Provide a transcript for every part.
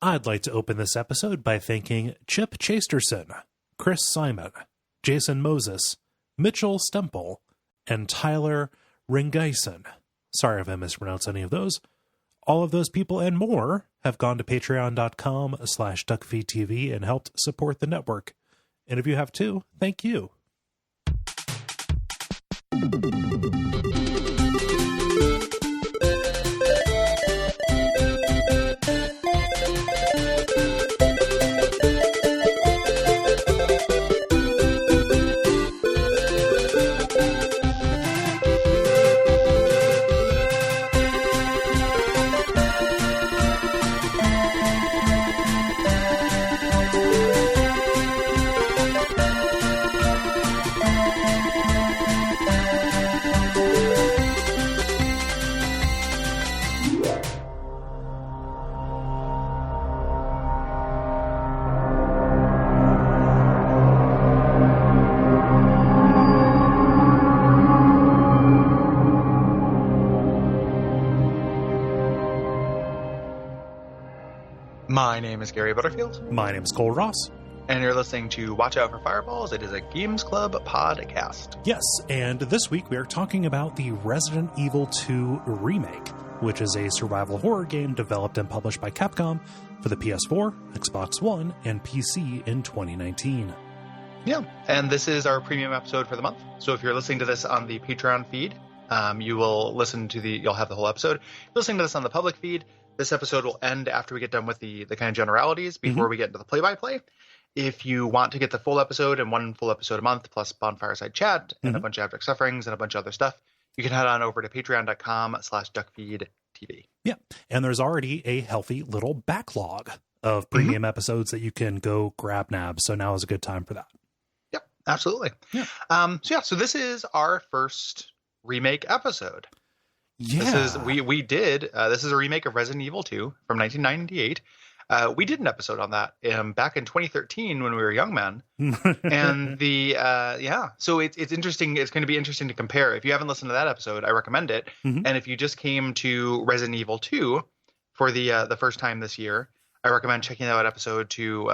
I'd like to open this episode by thanking Chip Chasterson, Chris Simon, Jason Moses, Mitchell Stemple, and Tyler Ringeisen. Sorry if I mispronounced any of those. All of those people and more have gone to patreon.com/Duckfeed.tv and helped support the network. And if you have too, thank you. My name is Gary Butterfield. My name is Cole Ross. And you're listening to Watch Out for Fireballs. It is a Games Club podcast. Yes, and this week we are talking about the Resident Evil 2 remake, which is a survival horror game developed and published by Capcom for the PS4, Xbox One, and PC in 2019. Yeah, and this is our premium episode for the month. So if you're listening to this on the Patreon feed, you'll have the whole episode. If you're listening to this on the public feed, this episode will end after we get done with the kind of generalities before we get into the play-by-play. If you want to get the full episode and one full episode a month plus Bonfireside Chat and a bunch of Abject Sufferings and a bunch of other stuff, you can head on over to patreon.com/Duckfeed.tv. Yeah, and there's already a healthy little backlog of premium episodes that you can go grab nab. So now is a good time for that. Yep, absolutely. Yeah. So this is our first remake episode. Yeah. This is this is a remake of Resident Evil 2 from 1998. We did an episode on that back in 2013 when we were young men. And so it's interesting. It's going to be interesting to compare. If you haven't listened to that episode, I recommend it. And if you just came to Resident Evil 2 for the first time this year, I recommend checking out that episode to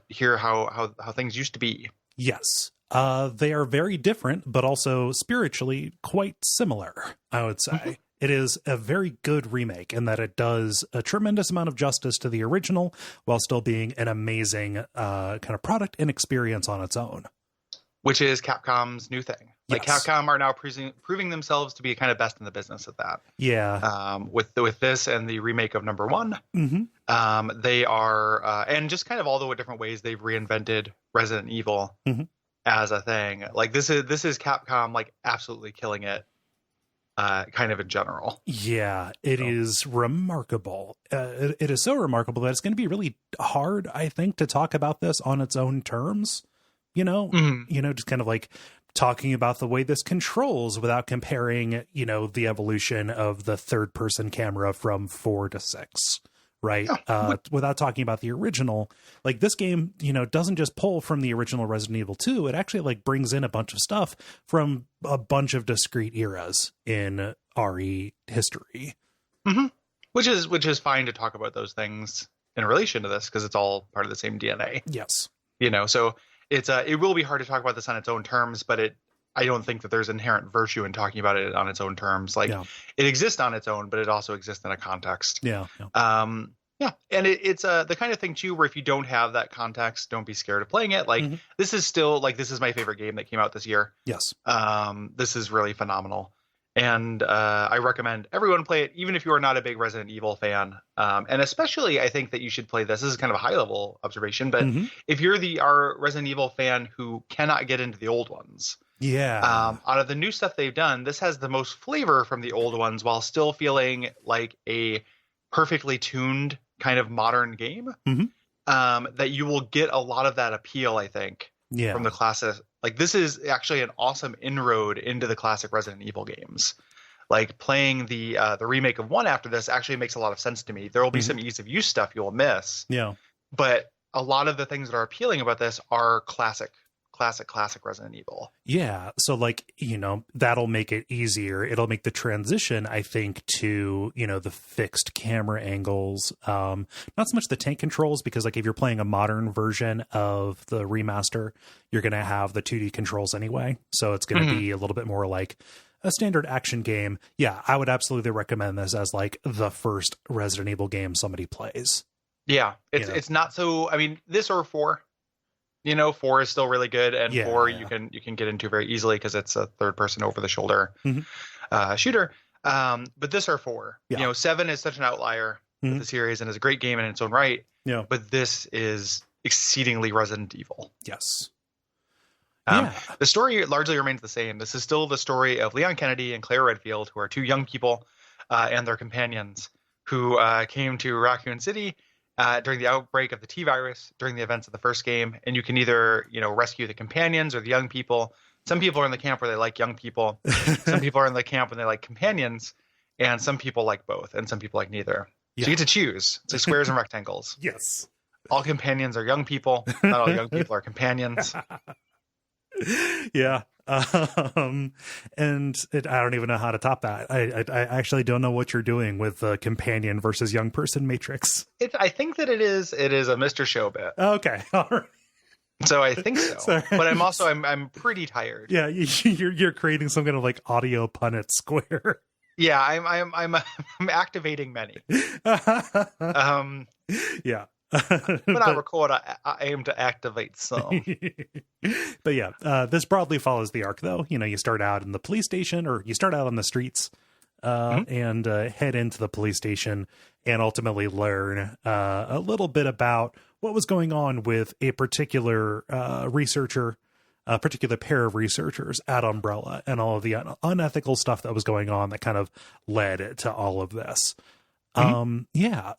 hear how things used to be. Yes. They are very different, but also spiritually quite similar, I would say. It is a very good remake in that it does a tremendous amount of justice to the original while still being an amazing kind of product and experience on its own. Which is Capcom's new thing. Like Yes. Capcom are now proving themselves to be kind of best in the business at that. Yeah. With this and the remake of number one, they are, and just kind of all the different ways they've reinvented Resident Evil as a thing. Like this is Capcom like absolutely killing it. Kind of in general. Yeah, it is remarkable. It is so remarkable that it's going to be really hard, I think, to talk about this on its own terms. Just kind of like talking about the way this controls without comparing, the evolution of the third person camera from 4 to 6. Right. Without talking about the original, like this game, doesn't just pull from the original Resident Evil 2. It actually like brings in a bunch of stuff from a bunch of discrete eras in RE history. Which is fine to talk about those things in relation to this because it's all part of the same DNA. Yes. So it will be hard to talk about this on its own terms, but I don't think that there's inherent virtue in talking about it on its own terms. Like it exists on its own, but it also exists in a context. Yeah. And it's the kind of thing too, where if you don't have that context, don't be scared of playing it. Like this is still like, this is my favorite game that came out this year. Yes. This is really phenomenal. And I recommend everyone play it, even if you are not a big Resident Evil fan. And especially I think that you should play this. This is kind of a high level observation, but if you're our Resident Evil fan who cannot get into the old ones, out of the new stuff they've done, this has the most flavor from the old ones while still feeling like a perfectly tuned kind of modern game. That you will get a lot of that appeal, I think, from the classic. Like this is actually an awesome inroad into the classic Resident Evil games. Like playing the remake of 1 after this actually makes a lot of sense to me. There will be some ease of use stuff you'll miss. Yeah. But a lot of the things that are appealing about this are classic classic Resident Evil. Yeah. So like, that'll make it easier. It'll make the transition, I think, to, the fixed camera angles. Not so much the tank controls, because like if you're playing a modern version of the remaster, you're going to have the 2D controls anyway. So it's going to be a little bit more like a standard action game. Yeah. I would absolutely recommend this as like the first Resident Evil game somebody plays. Yeah. It's not so, I mean, this or 4. 4 is still really good, and 4 you can get into very easily because it's a third person over the shoulder shooter. But this or 4, 7 is such an outlier with the series and is a great game in its own right. Yeah. But this is exceedingly Resident Evil. Yes. The story largely remains the same. This is still the story of Leon Kennedy and Claire Redfield, who are two young people and their companions who came to Raccoon City during the outbreak of the T-virus during the events of the first game. And you can either, rescue the companions or the young people. Some people are in the camp where they like young people. Some people are in the camp when they like companions. And some people like both. And some people like neither. Yeah. So you get to choose. It's like squares and rectangles. Yes. All companions are young people. Not all young people are companions. Yeah. And I don't even know how to top that. I actually don't know what you're doing with the companion versus young person matrix. I think that it is a Mr. Show bit. Okay. All right. So I think so. Sorry. But I'm pretty tired. Yeah. You're creating some kind of like audio Punnett square. Yeah. I'm activating many. Yeah. When I record, I aim to activate some. But yeah, this broadly follows the arc, though. You start out in the police station, or you start out on the streets and head into the police station and ultimately learn a little bit about what was going on with a particular researcher, a particular pair of researchers at Umbrella, and all of the unethical stuff that was going on that kind of led to all of this.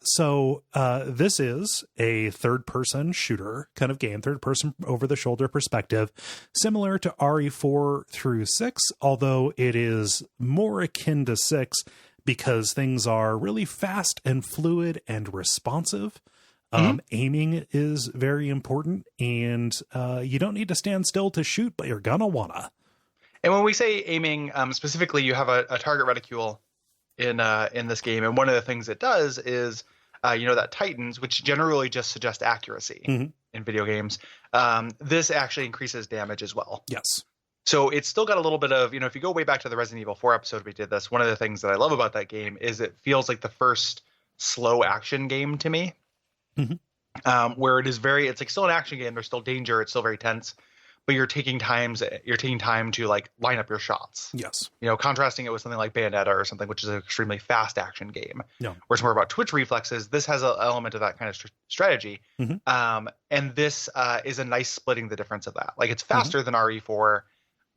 So this is a third-person shooter kind of game, third-person over-the-shoulder perspective, similar to RE4 through 6, although it is more akin to 6 because things are really fast and fluid and responsive. Aiming is very important, and you don't need to stand still to shoot, but you're gonna wanna. And when we say aiming, specifically, you have a target reticule in this game, and one of the things it does is that Titans, which generally just suggest accuracy in video games, this actually increases damage as well. Yes. So it's still got a little bit of, if you go way back to the Resident Evil 4 episode we did this, one of the things that I love about that game is it feels like the first slow action game to me. Where it's like still an action game, there's still danger, it's still very tense, but you're taking time to like line up your shots. Yes. Contrasting it with something like Bayonetta or something, which is an extremely fast action game. Yeah. Where it's more about twitch reflexes. This has an element of that kind of strategy. And this is a nice splitting the difference of that. Like it's faster than RE4,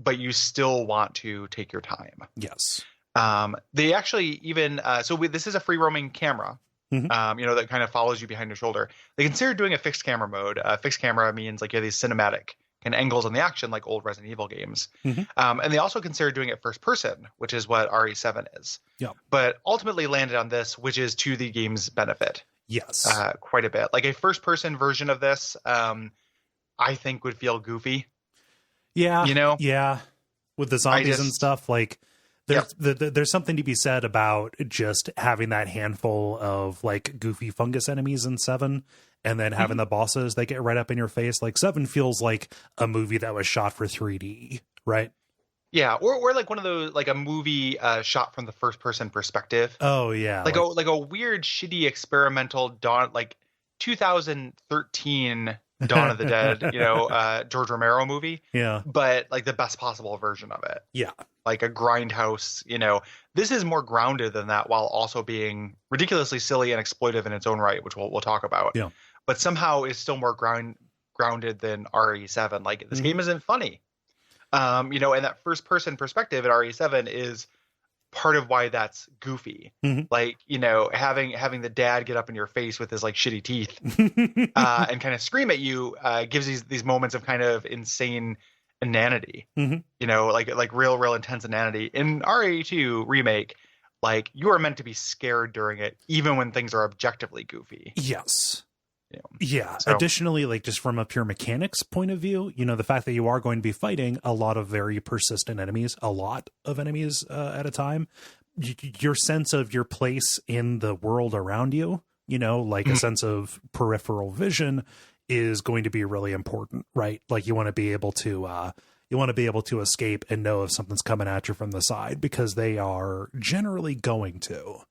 but you still want to take your time. Yes. They actually even, this is a free roaming camera. That kind of follows you behind your shoulder. They considered doing a fixed camera mode. Fixed camera means like you have these cinematic and angles on the action like old Resident Evil games. And they also considered doing it first person, which is what RE7 is. Yeah. But ultimately landed on this, which is to the game's benefit. Yes. Quite a bit. Like a first person version of this, I think would feel goofy. Yeah. Yeah. With the zombies and stuff, like there's something to be said about just having that handful of like goofy fungus enemies in 7, and then having the bosses that get right up in your face. Like 7 feels like a movie that was shot for 3D, right? Yeah, or like one of those, like a movie shot from the first person perspective. Oh yeah, like a weird, shitty experimental 2013 Dawn of the Dead, George Romero movie. Yeah, but like the best possible version of it. Yeah, like a grindhouse. This is more grounded than that, while also being ridiculously silly and exploitive in its own right, which we'll talk about. Yeah, but somehow is still more grounded than RE7. Like this game isn't funny. And that first person perspective at RE7 is part of why that's goofy. Like, having the dad get up in your face with his like shitty teeth and kind of scream at you gives these moments of kind of insane inanity. Like real intense inanity. In RE2 remake, like you are meant to be scared during it, even when things are objectively goofy. Yes. Yeah. So, additionally, like just from a pure mechanics point of view, the fact that you are going to be fighting a lot of very persistent enemies, a lot of enemies at a time, your sense of your place in the world around you, like a sense of peripheral vision is going to be really important, right? Like you want to be able to escape and know if something's coming at you from the side, because they are generally going to.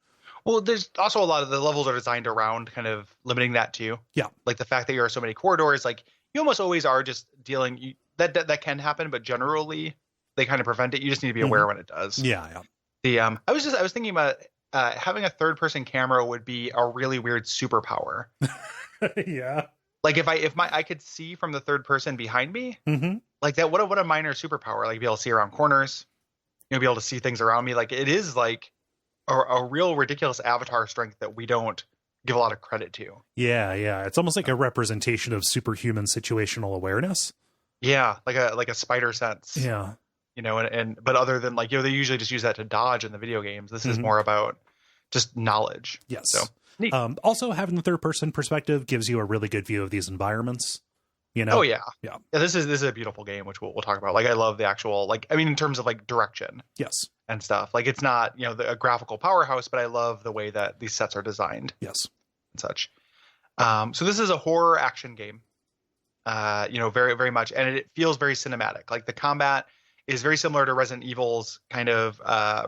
Well, there's also a lot of the levels are designed around kind of limiting that too. Yeah. Like the fact that there are so many corridors, like you almost always are just dealing that can happen, but generally they kind of prevent it. You just need to be aware when it does. Yeah. Yeah. I was thinking about having a third person camera would be a really weird superpower. Yeah. Like if I could see from the third person behind me, like that, what a minor superpower, like be able to see around corners, be able to see things around me. Like it is like a real ridiculous avatar strength that we don't give a lot of credit to. Yeah. It's almost like a representation of superhuman situational awareness. Yeah. Like a spider sense. Yeah. But other than like, they usually just use that to dodge in the video games. This is more about just knowledge. Yes. So neat. Also having the third person perspective gives you a really good view of these environments. Oh yeah. This is a beautiful game, which we'll talk about. Like I love the actual, in terms of like direction. Yes. And stuff. Like it's not, a graphical powerhouse, but I love the way that these sets are designed. Yes. And such. So this is a horror action game. Very, very much. And it feels very cinematic. Like the combat is very similar to Resident Evil's kind of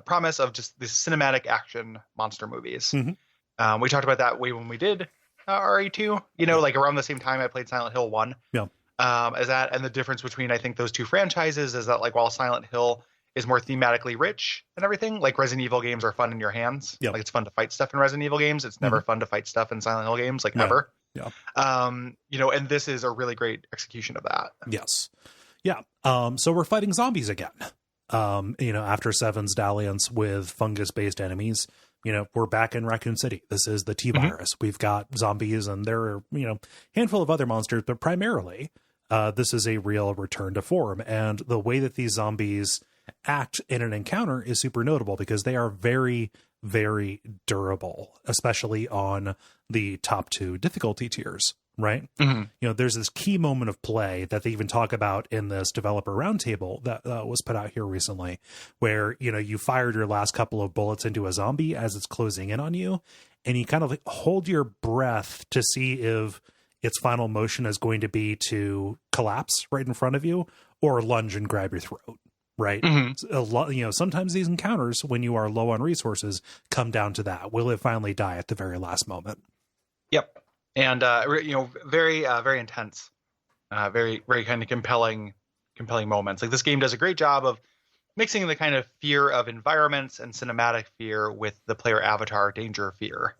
promise of just the cinematic action monster movies. We talked about that way when we did RE2, like around the same time I played Silent Hill 1. Yeah. As that, and the difference between, I think, those two franchises is that, like, while Silent Hill is more thematically rich and everything, like Resident Evil games are fun in your hands. Yep. Like it's fun to fight stuff in Resident Evil games. It's never fun to fight stuff in Silent Hill games, like ever. Yeah. And this is a really great execution of that. Yes. Yeah. So we're fighting zombies again. After Seven's dalliance with fungus-based enemies, we're back in Raccoon City. This is the T-virus. We've got zombies, and there are, handful of other monsters, but primarily, this is a real return to form. And the way that these zombies act in an encounter is super notable because they are very, very durable, especially on the top two difficulty tiers, right? There's this key moment of play that they even talk about in this developer roundtable that was put out here recently, where, you fired your last couple of bullets into a zombie as it's closing in on you, and you kind of hold your breath to see if its final motion is going to be to collapse right in front of you or lunge and grab your throat. Right. A lot, sometimes these encounters, when you are low on resources, come down to that. Will it finally die at the very last moment? Yep. And, very, very intense, very, very kind of compelling moments. Like this game does a great job of mixing the kind of fear of environments and cinematic fear with the player avatar danger fear,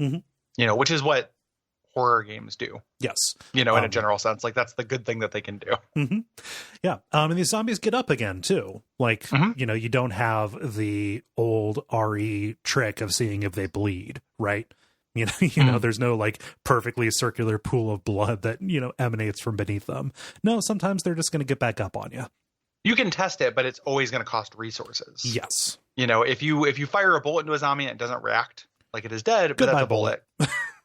which is what horror games do. Yes. In a general sense, like that's the good thing that they can do. Yeah. And these zombies get up again too. Like, you don't have the old RE trick of seeing if they bleed, right? There's no like perfectly circular pool of blood that, emanates from beneath them. No, sometimes they're just going to get back up on you. You can test it, but it's always going to cost resources. Yes. If you fire a bullet into a zombie and it doesn't react, like it is dead, but that's a bullet.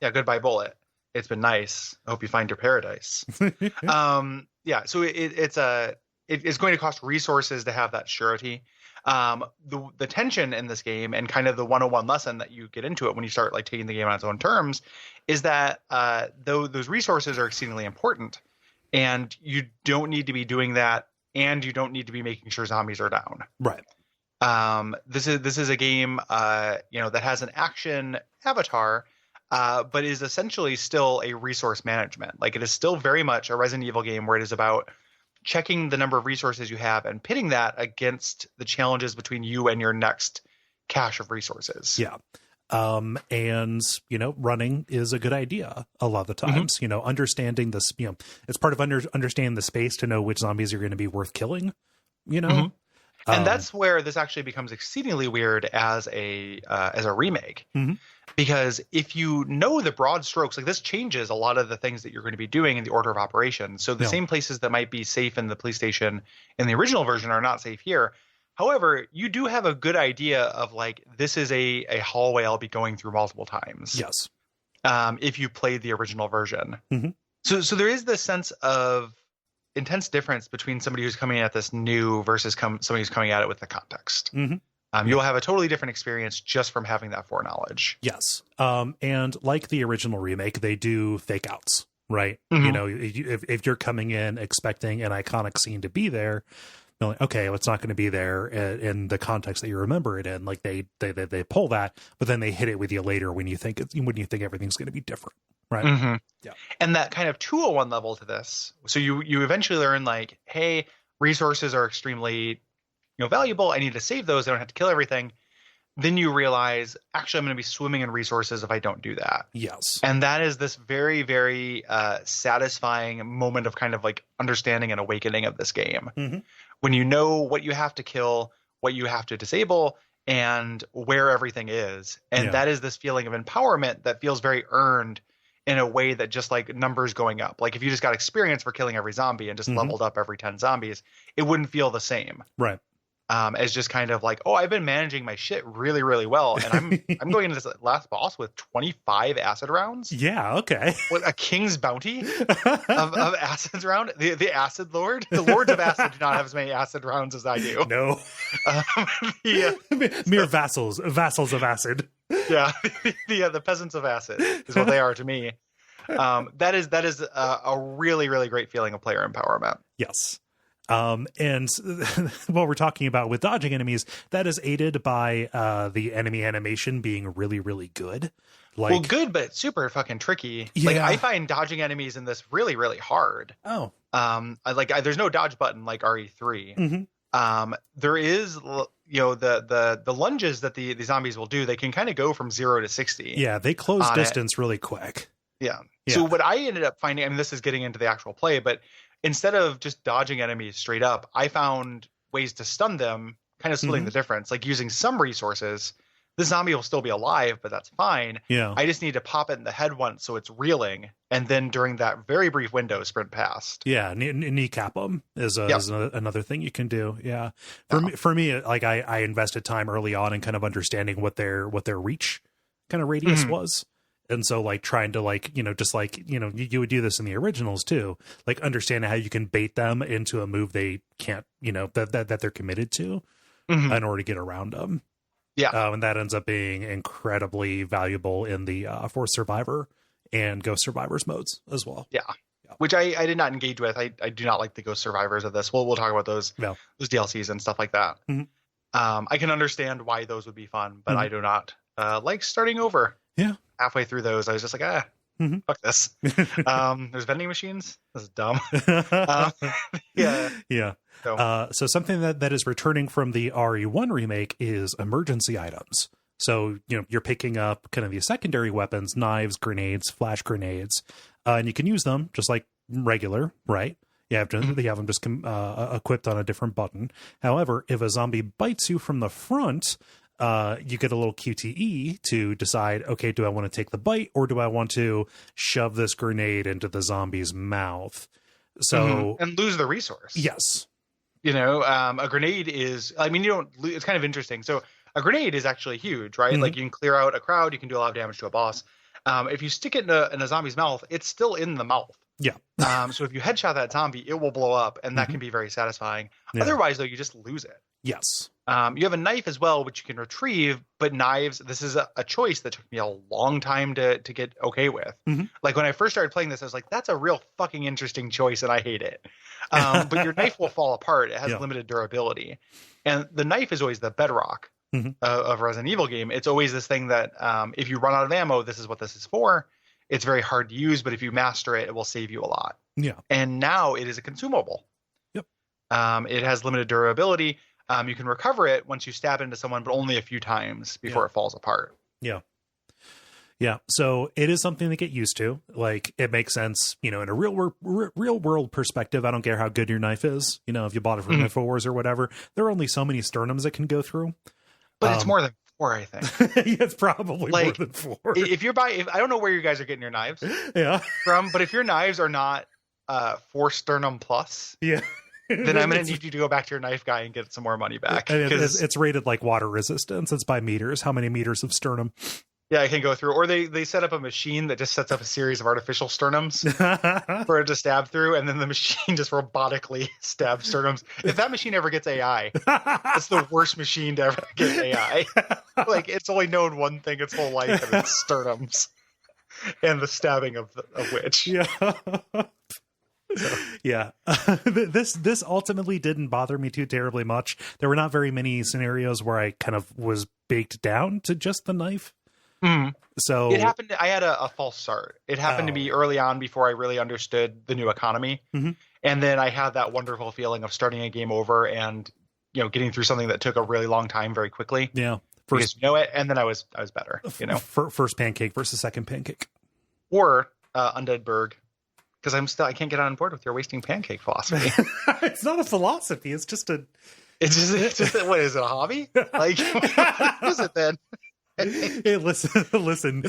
Yeah. Goodbye bullet. It's been nice. I hope you find your paradise. Yeah. So it's going to cost resources to have that surety. The tension in this game and kind of the 101 lesson that you get into it when you start like taking the game on its own terms is that though those resources are exceedingly important, and you don't need to be doing that, and you don't need to be making sure zombies are down. Right. This is a game that has an action avatar, but is essentially still a resource management. Like it is still very much a Resident Evil game where it is about checking the number of resources you have and pitting that against the challenges between you and your next cache of resources. Yeah. And, running is a good idea a lot of the times, understanding this, it's part of understanding the space to know which zombies are going to be worth killing, And that's where this actually becomes exceedingly weird as a remake, because if you know the broad strokes, like this changes a lot of the things that you're going to be doing in the order of operations. So the same places that might be safe in the police station in the original version are not safe here. However, you do have a good idea of like, this is a hallway I'll be going through multiple times. Yes. if you played the original version. Mm-hmm. So there is this sense of intense difference between somebody who's coming at this new versus somebody who's coming at it with the context. Mm-hmm. You'll have a totally different experience just from having that foreknowledge. Yes. And like the original remake, they do fake outs, right? Mm-hmm. You know, if you're coming in expecting an iconic scene to be there, you're like, okay, well, it's not going to be there in the context that you remember it in. Like they pull that, but then they hit it with you later when you think everything's going to be different, right? Mm-hmm. Yeah. And that kind of 201 level to this. So you eventually learn like, hey, resources are extremely valuable. I need to save those. I don't have to kill everything. Then you realize, actually, I'm going to be swimming in resources if I don't do that. Yes. And that is this very, very satisfying moment of kind of like understanding and awakening of this game. Mm-hmm. When you know what you have to kill, what you have to disable, and where everything is. And that is this feeling of empowerment that feels very earned in a way that just like numbers going up. Like if you just got experience for killing every zombie and just leveled up every 10 zombies, it wouldn't feel the same. Right. As just kind of like, oh, I've been managing my shit really, really well. And I'm going into this last boss with 25 acid rounds. Yeah, okay. What a king's bounty of acid round. The acid lord. The lords of acid do not have as many acid rounds as I do. No. Mere vassals of acid. Yeah. The peasants of acid is what they are to me. That is a really, really great feeling of player empowerment. Yes. And what we're talking about with dodging enemies, that is aided by the enemy animation being really, really good. Like, well, good, but super fucking tricky. Yeah. Like I find dodging enemies in this really, really hard. Oh. There's no dodge button like RE3. Mm-hmm. There is, the lunges that the zombies will do. They can kind of go from 0 to 60. Yeah, they close distance really quick. Yeah. So what I ended up finding, I mean, this is getting into the actual play, but instead of just dodging enemies straight up, I found ways to stun them, kind of splitting the difference, like using some resources. The zombie will still be alive, but that's fine. Yeah. I just need to pop it in the head once so it's reeling, and then during that very brief window, sprint past. Yeah, kneecap them is another thing you can do. Yeah. For me, like I invested time early on in kind of understanding what their reach kind of radius was. And so like trying to like, just like, you would do this in the originals too, like understanding how you can bait them into a move they can't, that they're committed to in order to get around them. Yeah. And that ends up being incredibly valuable in the Force Survivor and Ghost Survivors modes as well. Yeah. Which I did not engage with. I do not like the Ghost Survivors of this. We'll talk about those DLCs and stuff like that. Mm-hmm. I can understand why those would be fun, but I do not like starting over. Yeah. Halfway through those, I was just like, fuck this. There's vending machines. This is dumb. Yeah. Yeah. So something that is returning from the RE1 remake is emergency items. So, you're picking up kind of the secondary weapons, knives, grenades, flash grenades, and you can use them just like regular, right? You have them just equipped on a different button. However, if a zombie bites you from the front, you get a little QTE to decide, okay, do I want to take the bite or do I want to shove this grenade into the zombie's mouth? So and lose the resource. Yes. A grenade is, it's kind of interesting. So a grenade is actually huge, right? Like you can clear out a crowd, you can do a lot of damage to a boss. If you stick it in a zombie's mouth, it's still in the mouth. Yeah. So if you headshot that zombie, it will blow up, and that can be very satisfying. Yeah. Otherwise, though, you just lose it. Yes. You have a knife as well, which you can retrieve, but knives, this is a choice that took me a long time to get okay with. Like when I first started playing this, I was like, that's a real fucking interesting choice, and I hate it. But your knife will fall apart. It has limited durability. And the knife is always the bedrock of a Resident Evil game. It's always this thing that if you run out of ammo, this is what this is for. It's very hard to use, but if you master it, it will save you a lot. Yeah. And now it is a consumable. Yep. It has limited durability. You can recover it once you stab into someone, but only a few times before it falls apart. Yeah. Yeah. So it is something to get used to. Like it makes sense, in a real world perspective. I don't care how good your knife is. If you bought it from InfoWars or whatever, there are only so many sternums it can go through. But it's more than 4, I think. It's probably more than 4. If I don't know where you guys are getting your knives from, but if your knives are not 4 sternum plus, then I'm going to need you to go back to your knife guy and get some more money back. It's rated like water resistance. It's by meters. How many meters of sternum? Yeah, I can go through. Or they set up a machine that just sets up a series of artificial sternums for it to stab through, and then the machine just robotically stabs sternums. If that machine ever gets AI, it's the worst machine to ever get AI. Like, it's only known one thing its whole life, and it's sternums and the stabbing of which. Yeah. So. Yeah. This ultimately didn't bother me too terribly much. There were not very many scenarios where I kind of was baked down to just the knife. So it happened. I had a false start. It happened to me early on before I really understood the new economy. And then I had that wonderful feeling of starting a game over and, getting through something that took a really long time very quickly. Yeah. Because and then I was better, First pancake versus second pancake. Or Undead Berg. Because I can't get on board with your wasting pancake philosophy. It's not a philosophy. It's just what is it, a hobby? Like, what is it then? Hey, listen.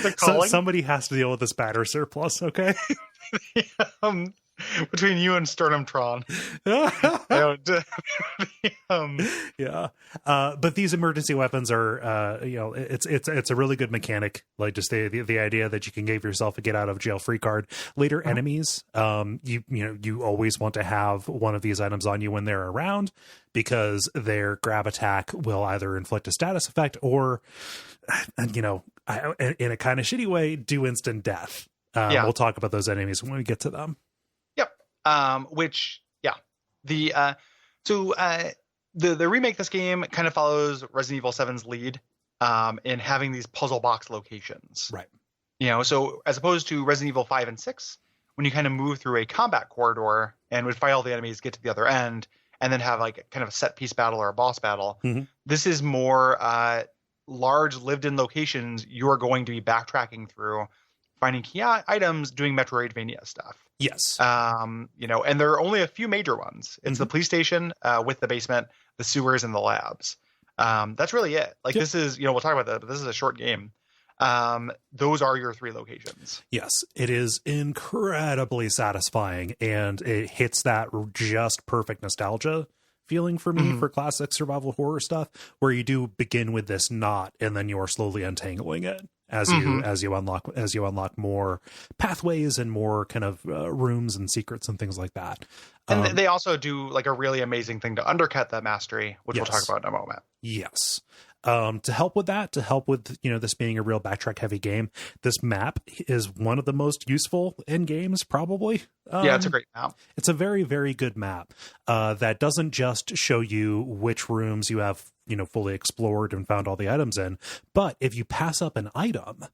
Somebody has to deal with this batter surplus, okay? Between you and Sternumtron. Yeah. But these emergency weapons are, it's a really good mechanic. Like, just the idea that you can give yourself a get out of jail free card. Later enemies, you always want to have one of these items on you when they're around, because their grab attack will either inflict a status effect or, in a kind of shitty way, do instant death. We'll talk about those enemies when we get to them. The remake this game kind of follows Resident Evil 7's lead in having these puzzle box locations. Right. So as opposed to Resident Evil 5 and 6, when you kind of move through a combat corridor and would fight all the enemies, get to the other end, and then have like kind of a set piece battle or a boss battle, this is more large lived-in locations you are going to be backtracking through, finding key items, doing Metroidvania stuff. Yes. And there are only a few major ones. It's the police station with the basement, the sewers, and the labs. That's really it. Like, this is, we'll talk about that, but this is a short game. Those are your 3 locations. Yes, it is incredibly satisfying, and it hits that just perfect nostalgia feeling for me for classic survival horror stuff, where you do begin with this knot and then you are slowly untangling it as you unlock more pathways and more kind of rooms and secrets and things like that. And they also do like a really amazing thing to undercut that mastery, which we'll talk about in a moment. Yes. To help with this being a real backtrack heavy game, this map is one of the most useful in games, probably. It's a great map. It's a very, very good map that doesn't just show you which rooms you have, fully explored and found all the items in, but if you pass up an item,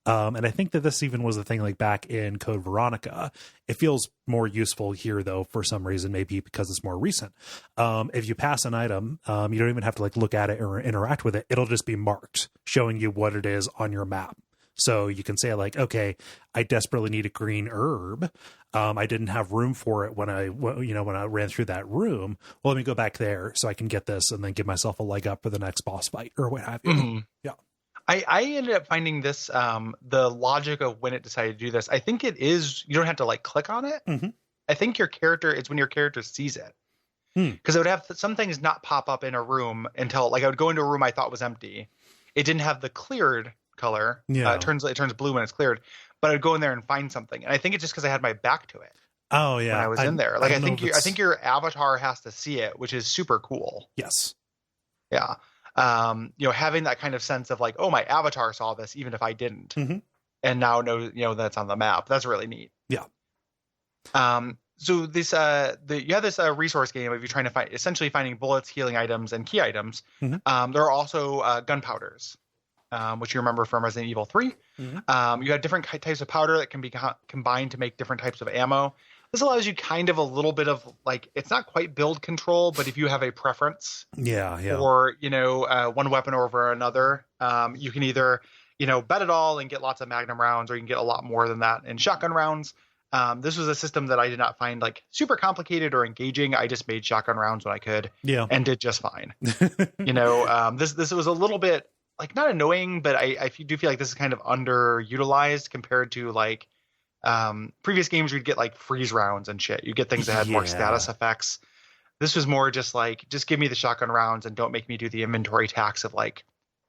and I think that this even was the thing like back in Code Veronica. It feels more useful here, though, for some reason, maybe because it's more recent. If you pass an item, you don't even have to like look at it or interact with it. It'll just be marked, showing you what it is on your map. So you can say like, okay, I desperately need a green herb. I didn't have room for it when I ran through that room. Well, let me go back there so I can get this and then give myself a leg up for the next boss fight or what have you. Yeah. I ended up finding this, the logic of when it decided to do this. I think it is, you don't have to like click on it. I think it's when your character sees it. Because it would have some things not pop up in a room until like I would go into a room I thought was empty. It didn't have the cleared color. Yeah. It turns blue when it's cleared, but I'd go in there and find something. And I think it's just because I had my back to it. Oh yeah. When I was in there. Like I think your avatar has to see it, which is super cool. Yes. Yeah. Having that kind of sense of like, oh, my avatar saw this, even if I didn't, and now know, that's on the map. That's really neat. Yeah. So this, you have this resource game of you trying to essentially finding bullets, healing items, and key items. There are also gunpowders, which you remember from Resident Evil 3. You have different types of powder that can be combined to make different types of ammo. This allows you kind of a little bit of like, it's not quite build control, but if you have a preference for, one weapon over another, you can either, bet it all and get lots of Magnum rounds, or you can get a lot more than that in shotgun rounds. This was a system that I did not find like super complicated or engaging. I just made shotgun rounds when I could and did just fine. This was a little bit like not annoying, but I do feel like this is kind of underutilized compared to like, previous games you'd get like freeze rounds and shit. You get things that had more status effects. This was more just like, just give me the shotgun rounds and don't make me do the inventory tax of like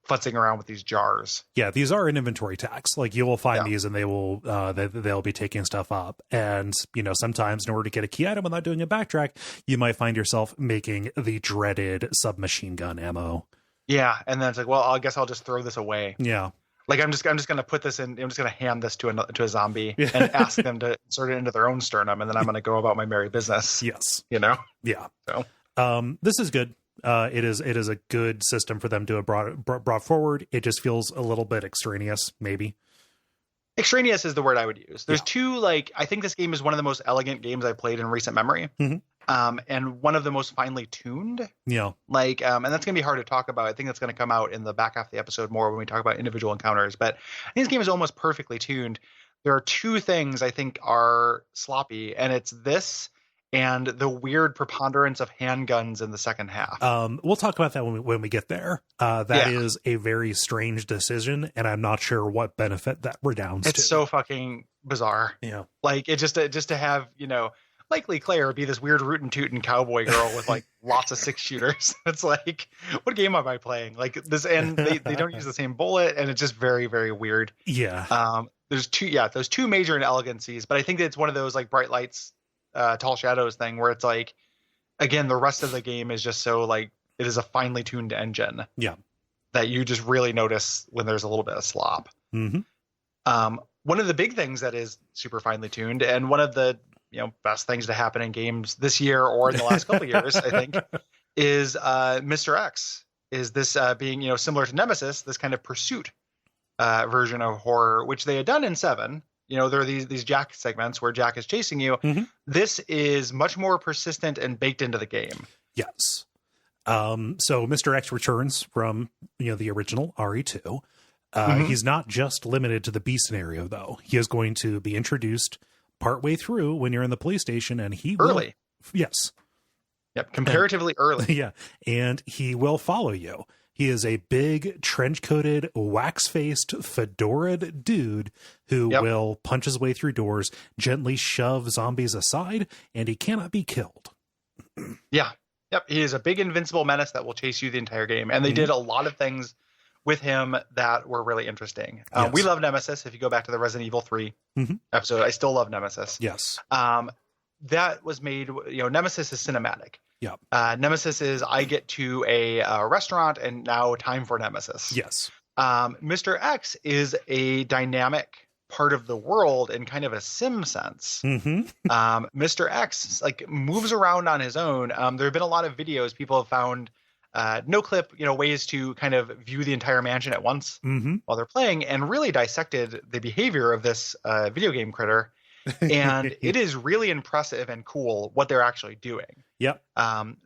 futzing around with these jars. Yeah, these are an inventory tax. Like you will find these and they will they'll be taking stuff up. And, you know, sometimes in order to get a key item without doing a backtrack, you might find yourself making the dreaded submachine gun ammo. Yeah, and then it's like, well, I guess I'll just throw this away. Yeah. Like I'm just gonna put this in. I'm just gonna hand this to a zombie and ask them to insert it into their own sternum, and then I'm gonna go about my merry business. Yes. You know. Yeah. So this is good. It is a good system for them to have brought forward. It just feels a little bit extraneous, maybe. Extraneous is the word I would use. There's two, like, I think this game is one of the most elegant games I've played in recent memory. And one of the most finely tuned. Yeah. Like, and that's going to be hard to talk about. I think that's going to come out in the back half of the episode more when we talk about individual encounters. But I think this game is almost perfectly tuned. There are two things I think are sloppy, and it's this and the weird preponderance of handguns in the second half. We'll talk about that when we get there. That is a very strange decision, and I'm not sure what benefit that redounds to. It's so fucking bizarre. Yeah. Like, it just to have, you know, likely Claire be this weird rootin' tootin' cowboy girl with like lots of 6-shooters. It's like, what game am I playing? Like this, and they don't use the same bullet, and it's just very, very weird. Yeah. There's those two major inelegancies, but I think that it's one of those like bright lights, tall shadows thing where it's like, again, the rest of the game is just so like, it is a finely tuned engine. Yeah. That you just really notice when there's a little bit of slop. Mm-hmm. One of the big things that is super finely tuned, and one of the, you know, best things to happen in games this year or in the last couple of years, I think, is Mr. X. Is this being, you know, similar to Nemesis, this kind of pursuit version of horror, which they had done in 7. You know, there are these Jack segments where Jack is chasing you. Mm-hmm. This is much more persistent and baked into the game. Yes. So Mr. X returns from, you know, the original RE2. He's not just limited to the B scenario, though. He is going to be introduced partway through when you're in the police station, and he early. Yes. Yep. Comparatively early. Yeah. And he will follow you. He is a big, trench-coated, wax-faced, fedora-ed dude who will punch his way through doors, gently shove zombies aside, and he cannot be killed. Yeah. Yep. He is a big invincible menace that will chase you the entire game. And they did a lot of things with him that were really interesting. Yes. We love Nemesis. If you go back to the Resident Evil 3 episode, I still love Nemesis. Yes. That was made, you know, Nemesis is cinematic. Yeah. Nemesis is, I get to a restaurant and now time for Nemesis. Yes. Mr. X is a dynamic part of the world in kind of a sim sense. Mr. X like moves around on his own. There have been a lot of videos people have found no clip, you know, ways to kind of view the entire mansion at once while they're playing, and really dissected the behavior of this video game critter. And it is really impressive and cool what they're actually doing. Yep.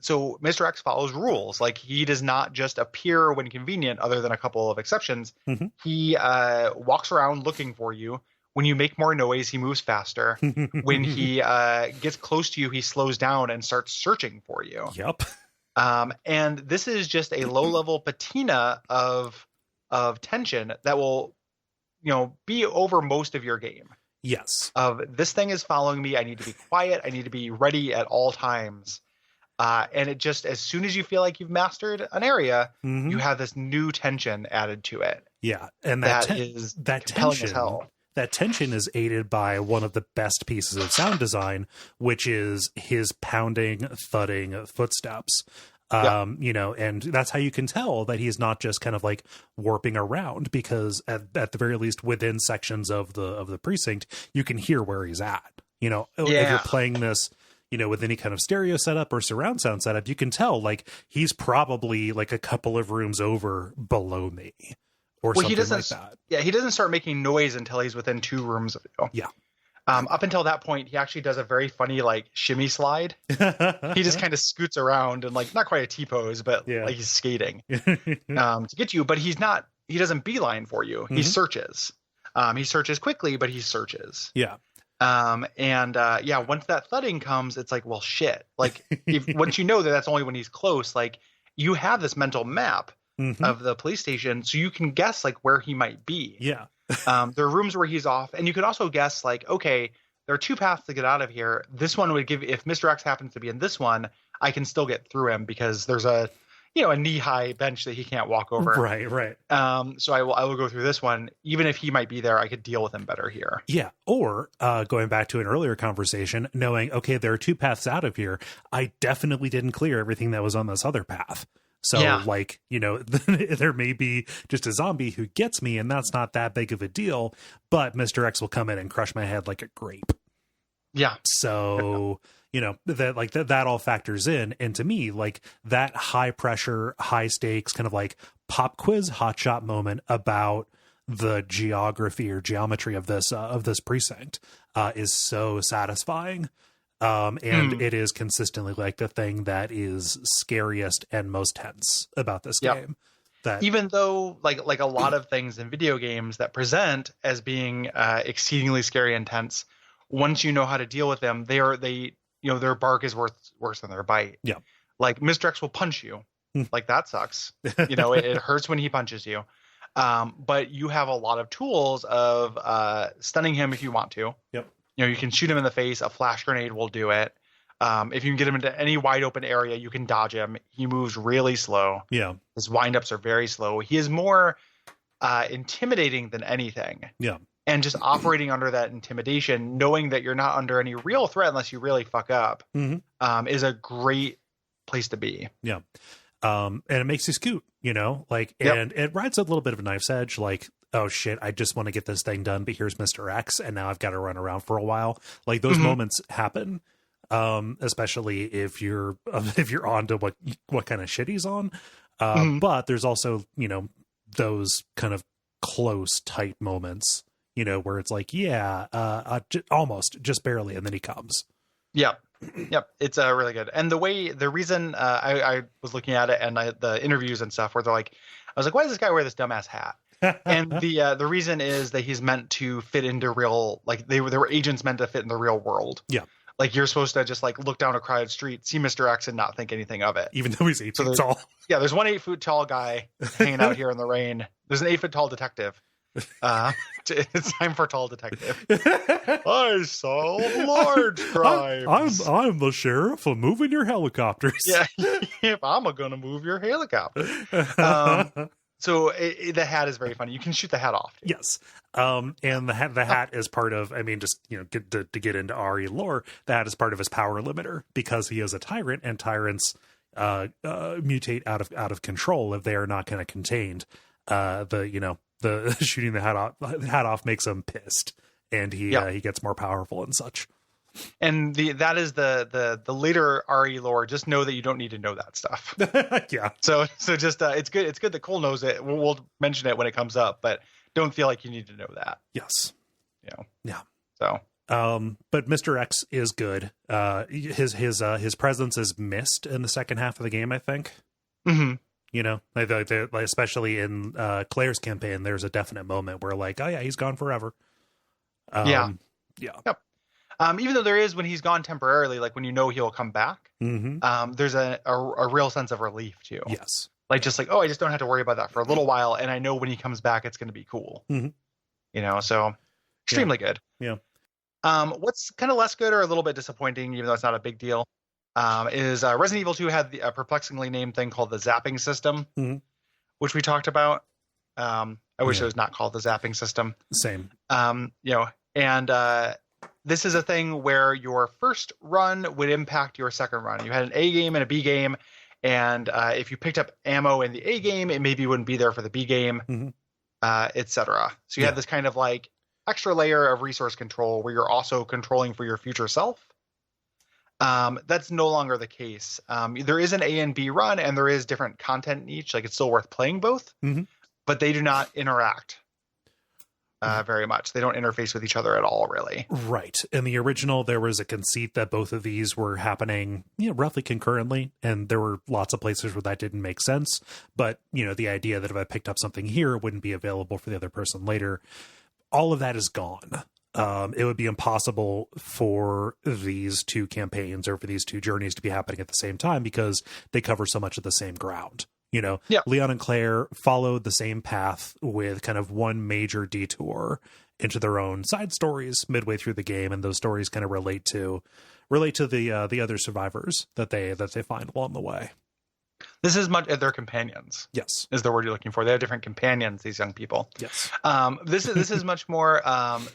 So Mr. X follows rules. Like, he does not just appear when convenient, other than a couple of exceptions. He walks around looking for you. When you make more noise, he moves faster. When he gets close to you, he slows down and starts searching for you. Yep. And this is just a low-level patina of tension that will, you know, be over most of your game. Yes. Of this thing is following me. I need to be quiet. I need to be ready at all times. And it just, as soon as you feel like you've mastered an area, you have this new tension added to it. Yeah. And that tension, that tension is aided by one of the best pieces of sound design, which is his pounding, thudding footsteps. You know, and that's how you can tell that he's not just kind of like warping around, because at the very least within sections of the precinct, you can hear where he's at. You know, if you're playing this, you know, with any kind of stereo setup or surround sound setup, you can tell like he's probably like a couple of rooms over below me or something like that. Yeah, he doesn't start making noise until he's within 2 rooms of you. Yeah. Up until that point, he actually does a very funny like shimmy slide. He just kind of scoots around and like not quite a T-pose, but like he's skating to get you. But he doesn't beeline for you. He searches. He searches quickly, but he searches. Yeah. Once that thudding comes, it's like, well, shit. Like once you know that that's only when he's close, like you have this mental map of the police station, so you can guess like where he might be. Yeah. There are rooms where he's off, and you could also guess like, okay, there are 2 paths to get out of here. This one would give, if Mr. X happens to be in this one, I can still get through him because there's a, a knee-high bench that he can't walk over. Right. So I will go through this one. Even if he might be there, I could deal with him better here. Yeah. Or going back to an earlier conversation, knowing, okay, there are 2 paths out of here. I definitely didn't clear everything that was on this other path. So like, there may be just a zombie who gets me, and that's not that big of a deal, but Mr. X will come in and crush my head like a grape. Yeah. So, that all factors in. And to me, like, that high pressure, high stakes kind of like pop quiz hotshot moment about the geography or geometry of this precinct is so satisfying. And it is consistently like the thing that is scariest and most tense about this game. That even though like a lot of things in video games that present as being exceedingly scary and tense, once you know how to deal with them, their bark is worse than their bite. Yeah. Like Mr. X will punch you. Like that sucks. It hurts when he punches you. But you have a lot of tools of stunning him if you want to. Yep. You can shoot him in the face. A flash grenade will do it. If you can get him into any wide open area, you can dodge him. He moves really slow. Yeah. His windups are very slow. He is more intimidating than anything. Yeah. And just operating under that intimidation, knowing that you're not under any real threat unless you really fuck up, is a great place to be. Yeah. And it makes you scoot, and it rides a little bit of a knife's edge, like, oh shit, I just want to get this thing done, but here's Mr. X, and now I've got to run around for a while. Like those moments happen, especially if you're on to what kind of shit he's on. But there's also, those kind of close, tight moments, where it's like, almost, just barely, and then he comes. Yep. It's really good. And the reason I was looking at it and the interviews and stuff where they're like, I was like, why does this guy wear this dumbass hat? And the reason is that he's meant to fit into real, like they were agents meant to fit in the real world. Yeah. Like you're supposed to just like look down a crowded street, see Mr. X and not think anything of it. Even though he's 8 feet tall. Yeah. There's one 8 foot tall guy hanging out here in the rain. There's an 8 foot tall detective. It's time for Tall Detective. I solved large crime. I'm the sheriff of moving your helicopters. Yeah, I'm gonna move your helicopter. So the hat is very funny. You can shoot the hat off. Too. Yes, and the hat is part of. I mean, just to get into RE lore, the hat is part of his power limiter because he is a tyrant, and tyrants mutate out of control if they are not kind of contained. The shooting the hat off makes him pissed, and he gets more powerful and such. And that is the later RE lore. Just know that you don't need to know that stuff. Yeah. So just it's good. It's good that Cole knows it. We'll mention it when it comes up, but don't feel like you need to know that. Yes. Yeah. So. But Mr. X is good. His presence is missed in the second half of the game, I think. Mm-hmm. Especially in Claire's campaign, there's a definite moment where like, oh yeah, he's gone forever. Yep. Even though there is when he's gone temporarily, like when he'll come back, there's a real sense of relief too. Yes. Like just like, oh, I just don't have to worry about that for a little while, and I know when he comes back, it's going to be cool. So extremely good. Yeah. What's kind of less good or a little bit disappointing, even though it's not a big deal, is Resident Evil 2 had a perplexingly named thing called the zapping system, which we talked about. I wish it was not called the zapping system. Same. This is a thing where your first run would impact your second run. You had an A game and a B game, and if you picked up ammo in the A game, it maybe wouldn't be there for the B game, etc. So you have this kind of like extra layer of resource control where you're also controlling for your future self. That's no longer the case. There is an A and B run, and there is different content in each. Like it's still worth playing both, but they do not interact very much. They don't interface with each other at all, really. Right. In the original, there was a conceit that both of these were happening, roughly concurrently, and there were lots of places where that didn't make sense. But the idea that if I picked up something here, it wouldn't be available for the other person later. All of that is gone. It would be impossible for these two campaigns or for these two journeys to be happening at the same time because they cover so much of the same ground. Leon and Claire followed the same path with kind of one major detour into their own side stories midway through the game, and those stories kind of relate to the other survivors that they find along the way. This is much their companions. Yes, is the word you're looking for. They have different companions. These young people. Yes. This is much more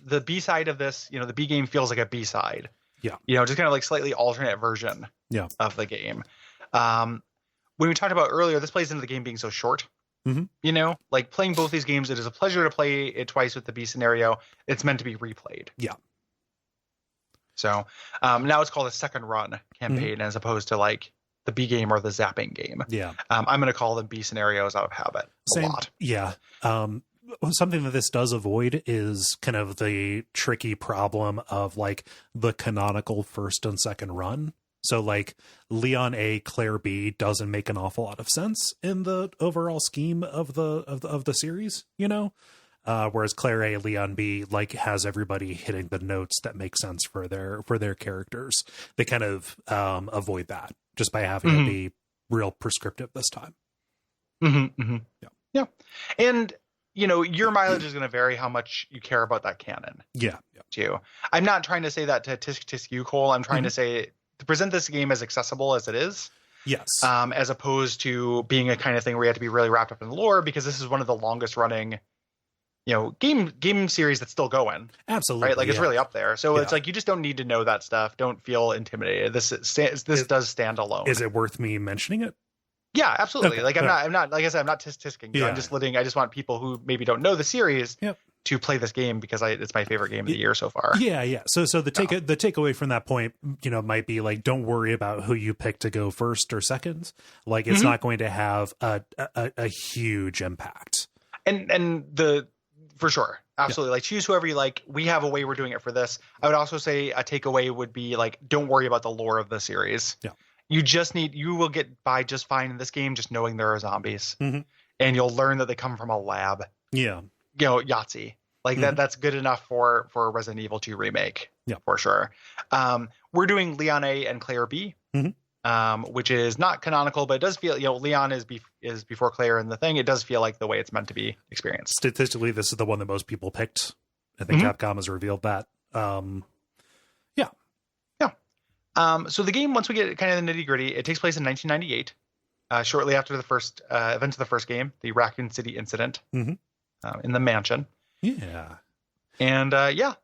the B side of this. The B game feels like a B side. Yeah. Just kind of like slightly alternate version. Yeah. Of the game. When we talked about earlier, this plays into the game being so short. Mm-hmm. Like playing both these games, it is a pleasure to play it twice with the B scenario. It's meant to be replayed. Yeah. So now it's called a second run campaign Mm-hmm. as opposed to like the B game or the zapping game. Yeah. I'm going to call them B scenarios out of habit a lot. Yeah. Something that this does avoid is kind of the tricky problem of like the canonical first and second run. So like Leon A, Claire B doesn't make an awful lot of sense in the overall scheme of the series, whereas Claire A, Leon B like has everybody hitting the notes that make sense for their characters. They kind of avoid that just by having it be real prescriptive this time. Yeah. And your mileage is going to vary how much you care about that canon. Yeah. Too. I'm not trying to say that to tisk you, Cole. I'm trying to say to present this game as accessible as it is. Yes. As opposed to being a kind of thing where you have to be really wrapped up in the lore, because this is one of the longest running, game series that's still going. Absolutely. Right. Like it's really up there. So it's like, you just don't need to know that stuff. Don't feel intimidated. This does stand alone. Is it worth me mentioning it? Yeah, absolutely. Okay. Like I'm not, like I said, I'm not tisking. Yeah. I just want people who maybe don't know the series to play this game because it's my favorite game of the year so far. Yeah. So the takeaway from that point, might be like, don't worry about who you pick to go first or second. Like it's not going to have a huge impact. And for sure. Absolutely. Like choose whoever you like. We have a way we're doing it for this. I would also say a takeaway would be like, don't worry about the lore of the series. Yeah. You will get by just fine in this game, just knowing there are zombies, and you'll learn that they come from a lab. Yeah. Yahtzee. Like that's good enough for a Resident Evil 2 remake. Yeah, for sure. We're doing Leon A and Claire B, which is not canonical, but it does feel, Leon is before Claire in the thing. It does feel like the way it's meant to be experienced. Statistically, this is the one that most people picked. I think Capcom has revealed that. So the game, once we get kind of the nitty gritty, it takes place in 1998, shortly after the first events of the first game, the Raccoon City incident, in the mansion. Yeah. And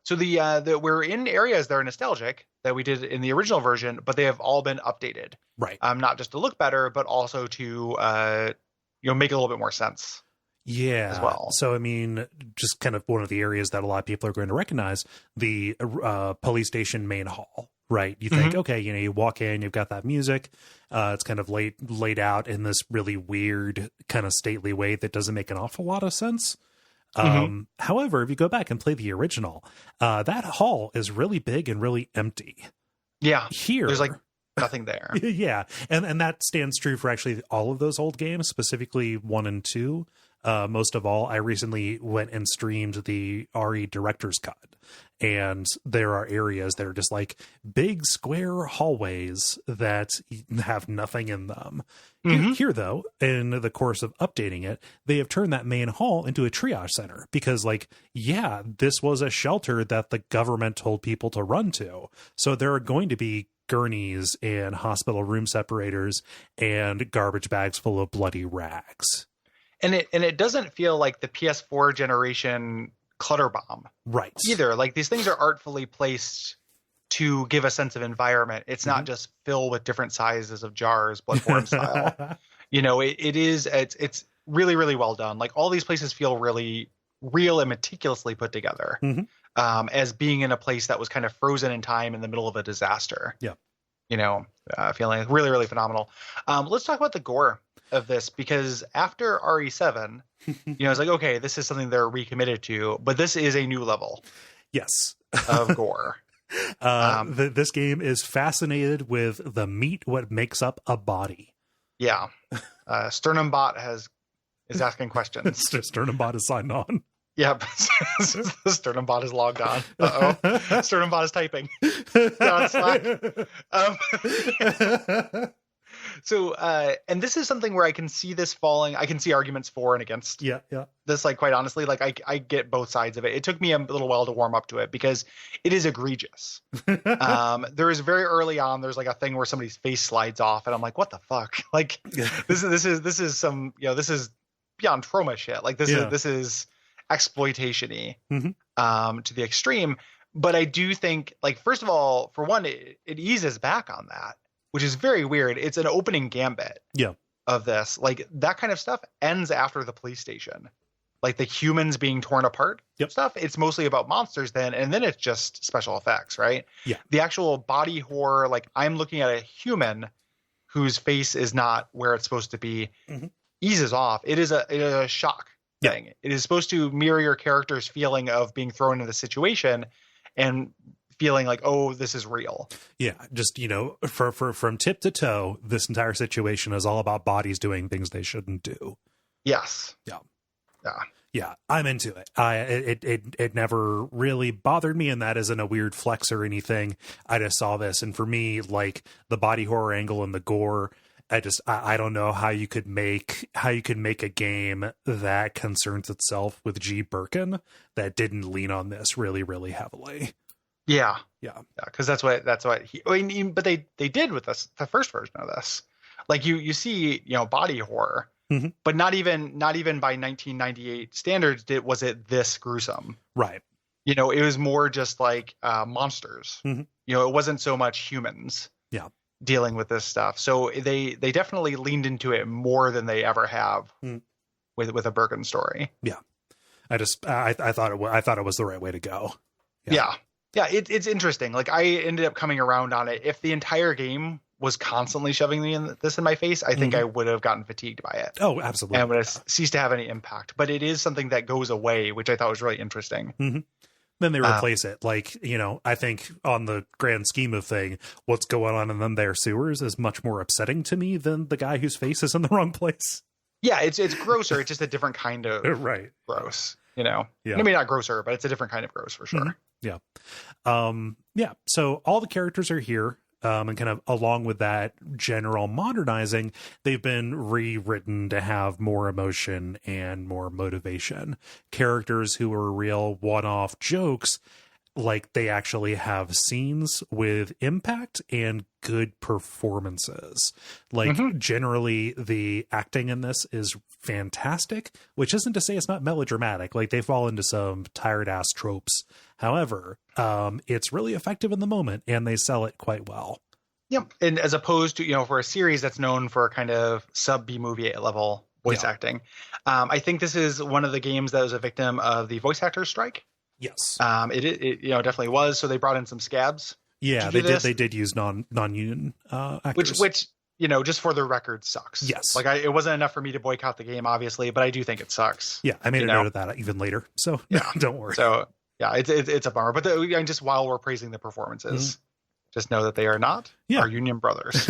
so we're in areas that are nostalgic that we did in the original version, but they have all been updated. Right. Not just to look better, but also to make a little bit more sense. Yeah. As well. So, I mean, just kind of one of the areas that a lot of people are going to recognize, the police station main hall, right? You think, okay, you walk in, you've got that music. It's kind of laid out in this really weird kind of stately way that doesn't make an awful lot of sense. However, if you go back and play the original, that hall is really big and really empty. Yeah. Here, there's like nothing there. Yeah. And that stands true for actually all of those old games, specifically 1 and 2. Most of all, I recently went and streamed the RE Director's Cut, and there are areas that are just like big square hallways that have nothing in them. Here, though, in the course of updating it, they have turned that main hall into a triage center because, this was a shelter that the government told people to run to. So there are going to be gurneys and hospital room separators and garbage bags full of bloody rags. And it doesn't feel like the PS4 generation clutter bomb, right? Either. Like these things are artfully placed to give a sense of environment. It's not just filled with different sizes of jars, Bloodborne style. It's really, really well done. Like all these places feel really real and meticulously put together, as being in a place that was kind of frozen in time in the middle of a disaster. Yeah. Feeling really, really phenomenal. Let's talk about the gore of this, because after RE7, it's like, okay, this is something they're recommitted to, but this is a new level. Yes. Of gore. This game is fascinated with the meat, what makes up a body. Yeah. SternumBot is asking questions. SternumBot is signed on. Yep. SternumBot is logged on. Uh-oh. SternumBot is typing. On Slack. So, and this is something where I can see this falling. I can see arguments for and against. Yeah. This, like, quite honestly, like I get both sides of it. It took me a little while to warm up to it because it is egregious. There is very early on. There's like a thing where somebody's face slides off, and I'm like, what the fuck? Like, this is some, this is beyond trauma shit. Like, this is exploitation-y, to the extreme. But I do think, like, first of all, for one, it eases back on that, which is very weird. It's an opening gambit of this. Like, that kind of stuff ends after the police station. Like, the humans being torn apart stuff, it's mostly about monsters then, and then it's just special effects, right? Yeah. The actual body horror, like, I'm looking at a human whose face is not where it's supposed to be, eases off. It is a shock thing. It is supposed to mirror your character's feeling of being thrown into the situation and feeling like, oh, this is real. Yeah. Just, from tip to toe, this entire situation is all about bodies doing things they shouldn't do. Yes. Yeah. Yeah. Yeah. I'm into it. It never really bothered me, and that isn't a weird flex or anything. I just saw this, and for me, like, the body horror angle and the gore, I don't know how you could make a game that concerns itself with G. Birkin that didn't lean on this really, really heavily. Yeah. Because that's what but they did with this, the first version of this. Like, you see, body horror, but not even by 1998 standards was it this gruesome. Right. It was more just like monsters. It wasn't so much humans. Yeah. Dealing with this stuff. So they definitely leaned into it more than they ever have with a Birkin story. Yeah. I thought it was the right way to go. Yeah. It's interesting. Like, I ended up coming around on it. If the entire game was constantly shoving this in my face, I think I would have gotten fatigued by it. Oh, absolutely. And would have ceased to have any impact. But it is something that goes away, which I thought was really interesting. Then they replace it. Like, I think on the grand scheme of thing, what's going on in them their sewers is much more upsetting to me than the guy whose face is in the wrong place. Yeah, it's grosser. It's just a different kind of gross, Yeah. I mean, not grosser, but it's a different kind of gross for sure. Yeah. So all the characters are here. And kind of along with that general modernizing, they've been rewritten to have more emotion and more motivation. Characters who are real one-off jokes, like, they actually have scenes with impact and good performances. Like, generally, the acting in this is fantastic, which isn't to say it's not melodramatic. Like, they fall into some tired-ass tropes. However, it's really effective in the moment, and they sell it quite well. Yep. And as opposed to, for a series that's known for kind of sub B-movie level voice acting, I think this is one of the games that was a victim of the voice actors strike. Yes. It definitely was. So they brought in some scabs. Yeah, they did use non-union actors. Which just for the record, sucks. Yes. Like, it wasn't enough for me to boycott the game, obviously, but I do think it sucks. Yeah, I made a note of that even later. So don't worry. So yeah, it's a bummer. But just while we're praising the performances, just know that they are not our union brothers.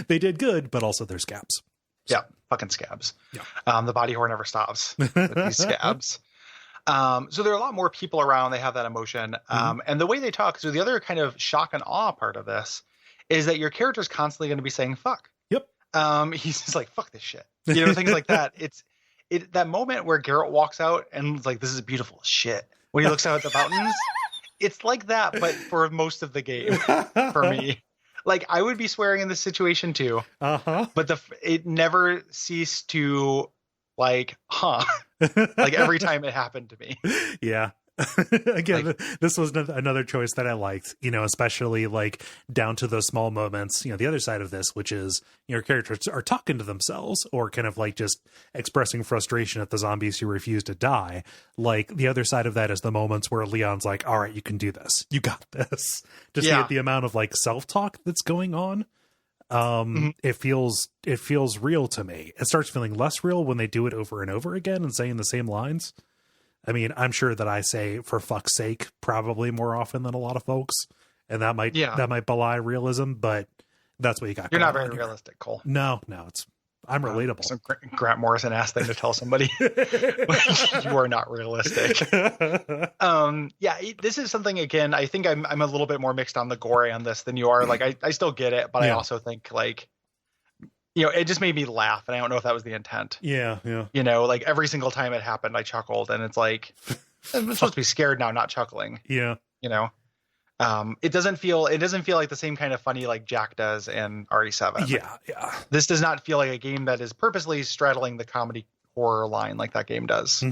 they did good, but also they're scabs. So. Yeah, fucking scabs. Yeah. The body horror never stops with these scabs. So there are a lot more people around. They have that emotion. And the way they talk, so the other kind of shock and awe part of this is that your character is constantly going to be saying, fuck. Yep. He's just like, fuck this shit. Things like that. It's that moment where Garrett walks out and is like, this is beautiful shit. When he looks out at the fountains, it's like that, but for most of the game for me. Like, I would be swearing in this situation too. But it never ceased to, like, like, every time it happened to me. Yeah. Again, this was another choice that I liked, especially like down to those small moments, the other side of this, which is your characters are talking to themselves or kind of like just expressing frustration at the zombies who refuse to die. Like, the other side of that is the moments where Leon's like, all right, you can do this. You got this. Just the amount of like self-talk that's going on. It feels real to me. It starts feeling less real when they do it over and over again and saying the same lines. I mean, I'm sure that I say "for fuck's sake" probably more often than a lot of folks, and that might belie realism, but that's what you got. You're not very realistic, Cole. No, I'm relatable. Some Grant Morrison-ass thing to tell somebody. You are not realistic. This is something, again, I think I'm a little bit more mixed on the gore on this than you are. Like, I still get it, but I also think, like, it just made me laugh, and I don't know if that was the intent. Yeah. Like every single time it happened, I chuckled, and it's like I'm supposed to be scared now, not chuckling. Yeah. It doesn't feel like the same kind of funny like Jack does in RE7. Yeah. This does not feel like a game that is purposely straddling the comedy horror line like that game does.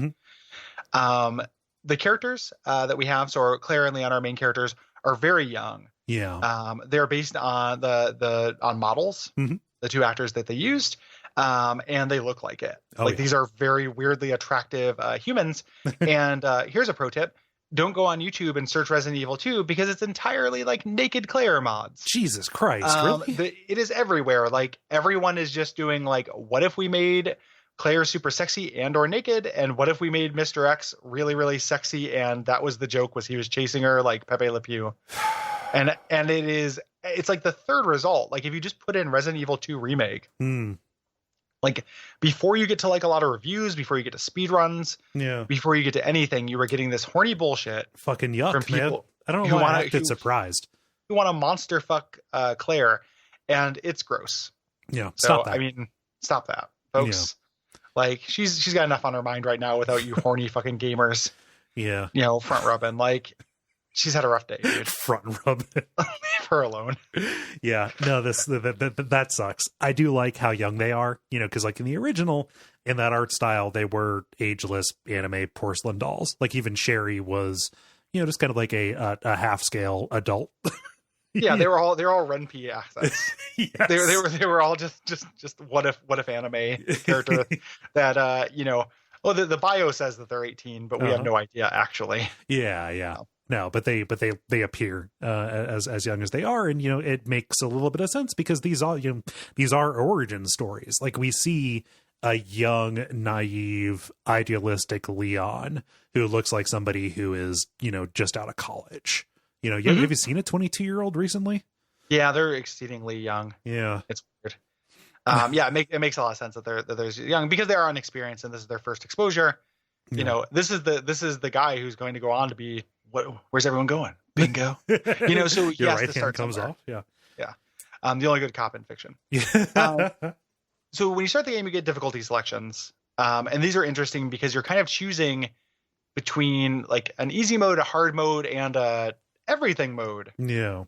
The characters that we have, so Claire and Leon, our main characters, are very young. Yeah. They're based on on models, the two actors that they used, and they look like it. These are very weirdly attractive humans. And here's a pro tip. Don't go on YouTube and search Resident Evil 2 because it's entirely like naked Claire mods. Jesus Christ, really? It is everywhere. Like everyone is just doing like, what if we made Claire super sexy and or naked? And what if we made Mr. X really, really sexy? And that was the joke, was he was chasing her like Pepe Le Pew. And it's like the third result. Like if you just put in Resident Evil 2 remake, like before you get to like a lot of reviews, before you get to speed runs, before you get to anything, you were getting this horny bullshit. Fucking yuck, from people, man. I don't know why I acted surprised. Who want to monster fuck Claire, and it's gross. Yeah, stop that. I mean, stop that, folks. Yeah. Like she's got enough on her mind right now without you horny fucking gamers. Yeah. Front rubbing. Like she's had a rough day, dude. Front rubbing. Leave her alone. Yeah. No, that sucks. I do like how young they are, because like in the original, in that art style, they were ageless anime porcelain dolls. Like even Sherry was, just kind of like a half scale adult. Yeah, they're all Renpy assets. Yes. They were all just what if anime character that well the bio says that they're 18, but we have no idea actually. Yeah. No, but they appear as young as they are, and it makes a little bit of sense because these are origin stories. Like we see a young, naive, idealistic Leon who looks like somebody who is just out of college. Have you seen a 22-year-old recently? Yeah, they're exceedingly young. Yeah, it's weird. It makes a lot of sense that they're young because they are inexperienced and this is their first exposure. This is the guy who's going to go on to be where's everyone going? Bingo. So your right hand comes off. Yeah. The only good cop in fiction. So when you start the game, you get difficulty selections, and these are interesting because you're kind of choosing between like an easy mode, a hard mode, and a everything mode. Yeah.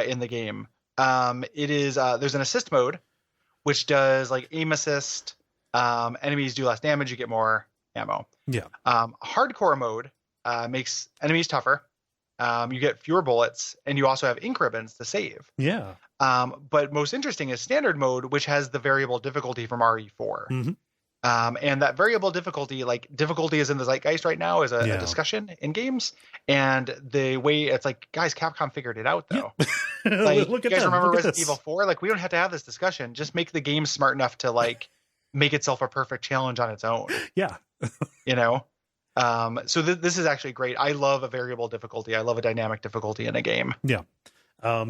In the game, it is there's an assist mode, which does like aim assist. Enemies do less damage, you get more ammo. Yeah. Hardcore mode makes enemies tougher. You get fewer bullets, and you also have ink ribbons to save. Yeah. But most interesting is standard mode, which has the variable difficulty from RE4. And that variable difficulty, like difficulty is in the zeitgeist right now, is a discussion in games. And the way it's like, guys, Capcom figured it out though. Yeah. Like, Look you at guys them. remember Look at Resident Evil 4? Like, we don't have to have this discussion. Just make the game smart enough to like make itself a perfect challenge on its own. Yeah. So this is actually great. I love a variable difficulty. I love a dynamic difficulty in a game. Yeah.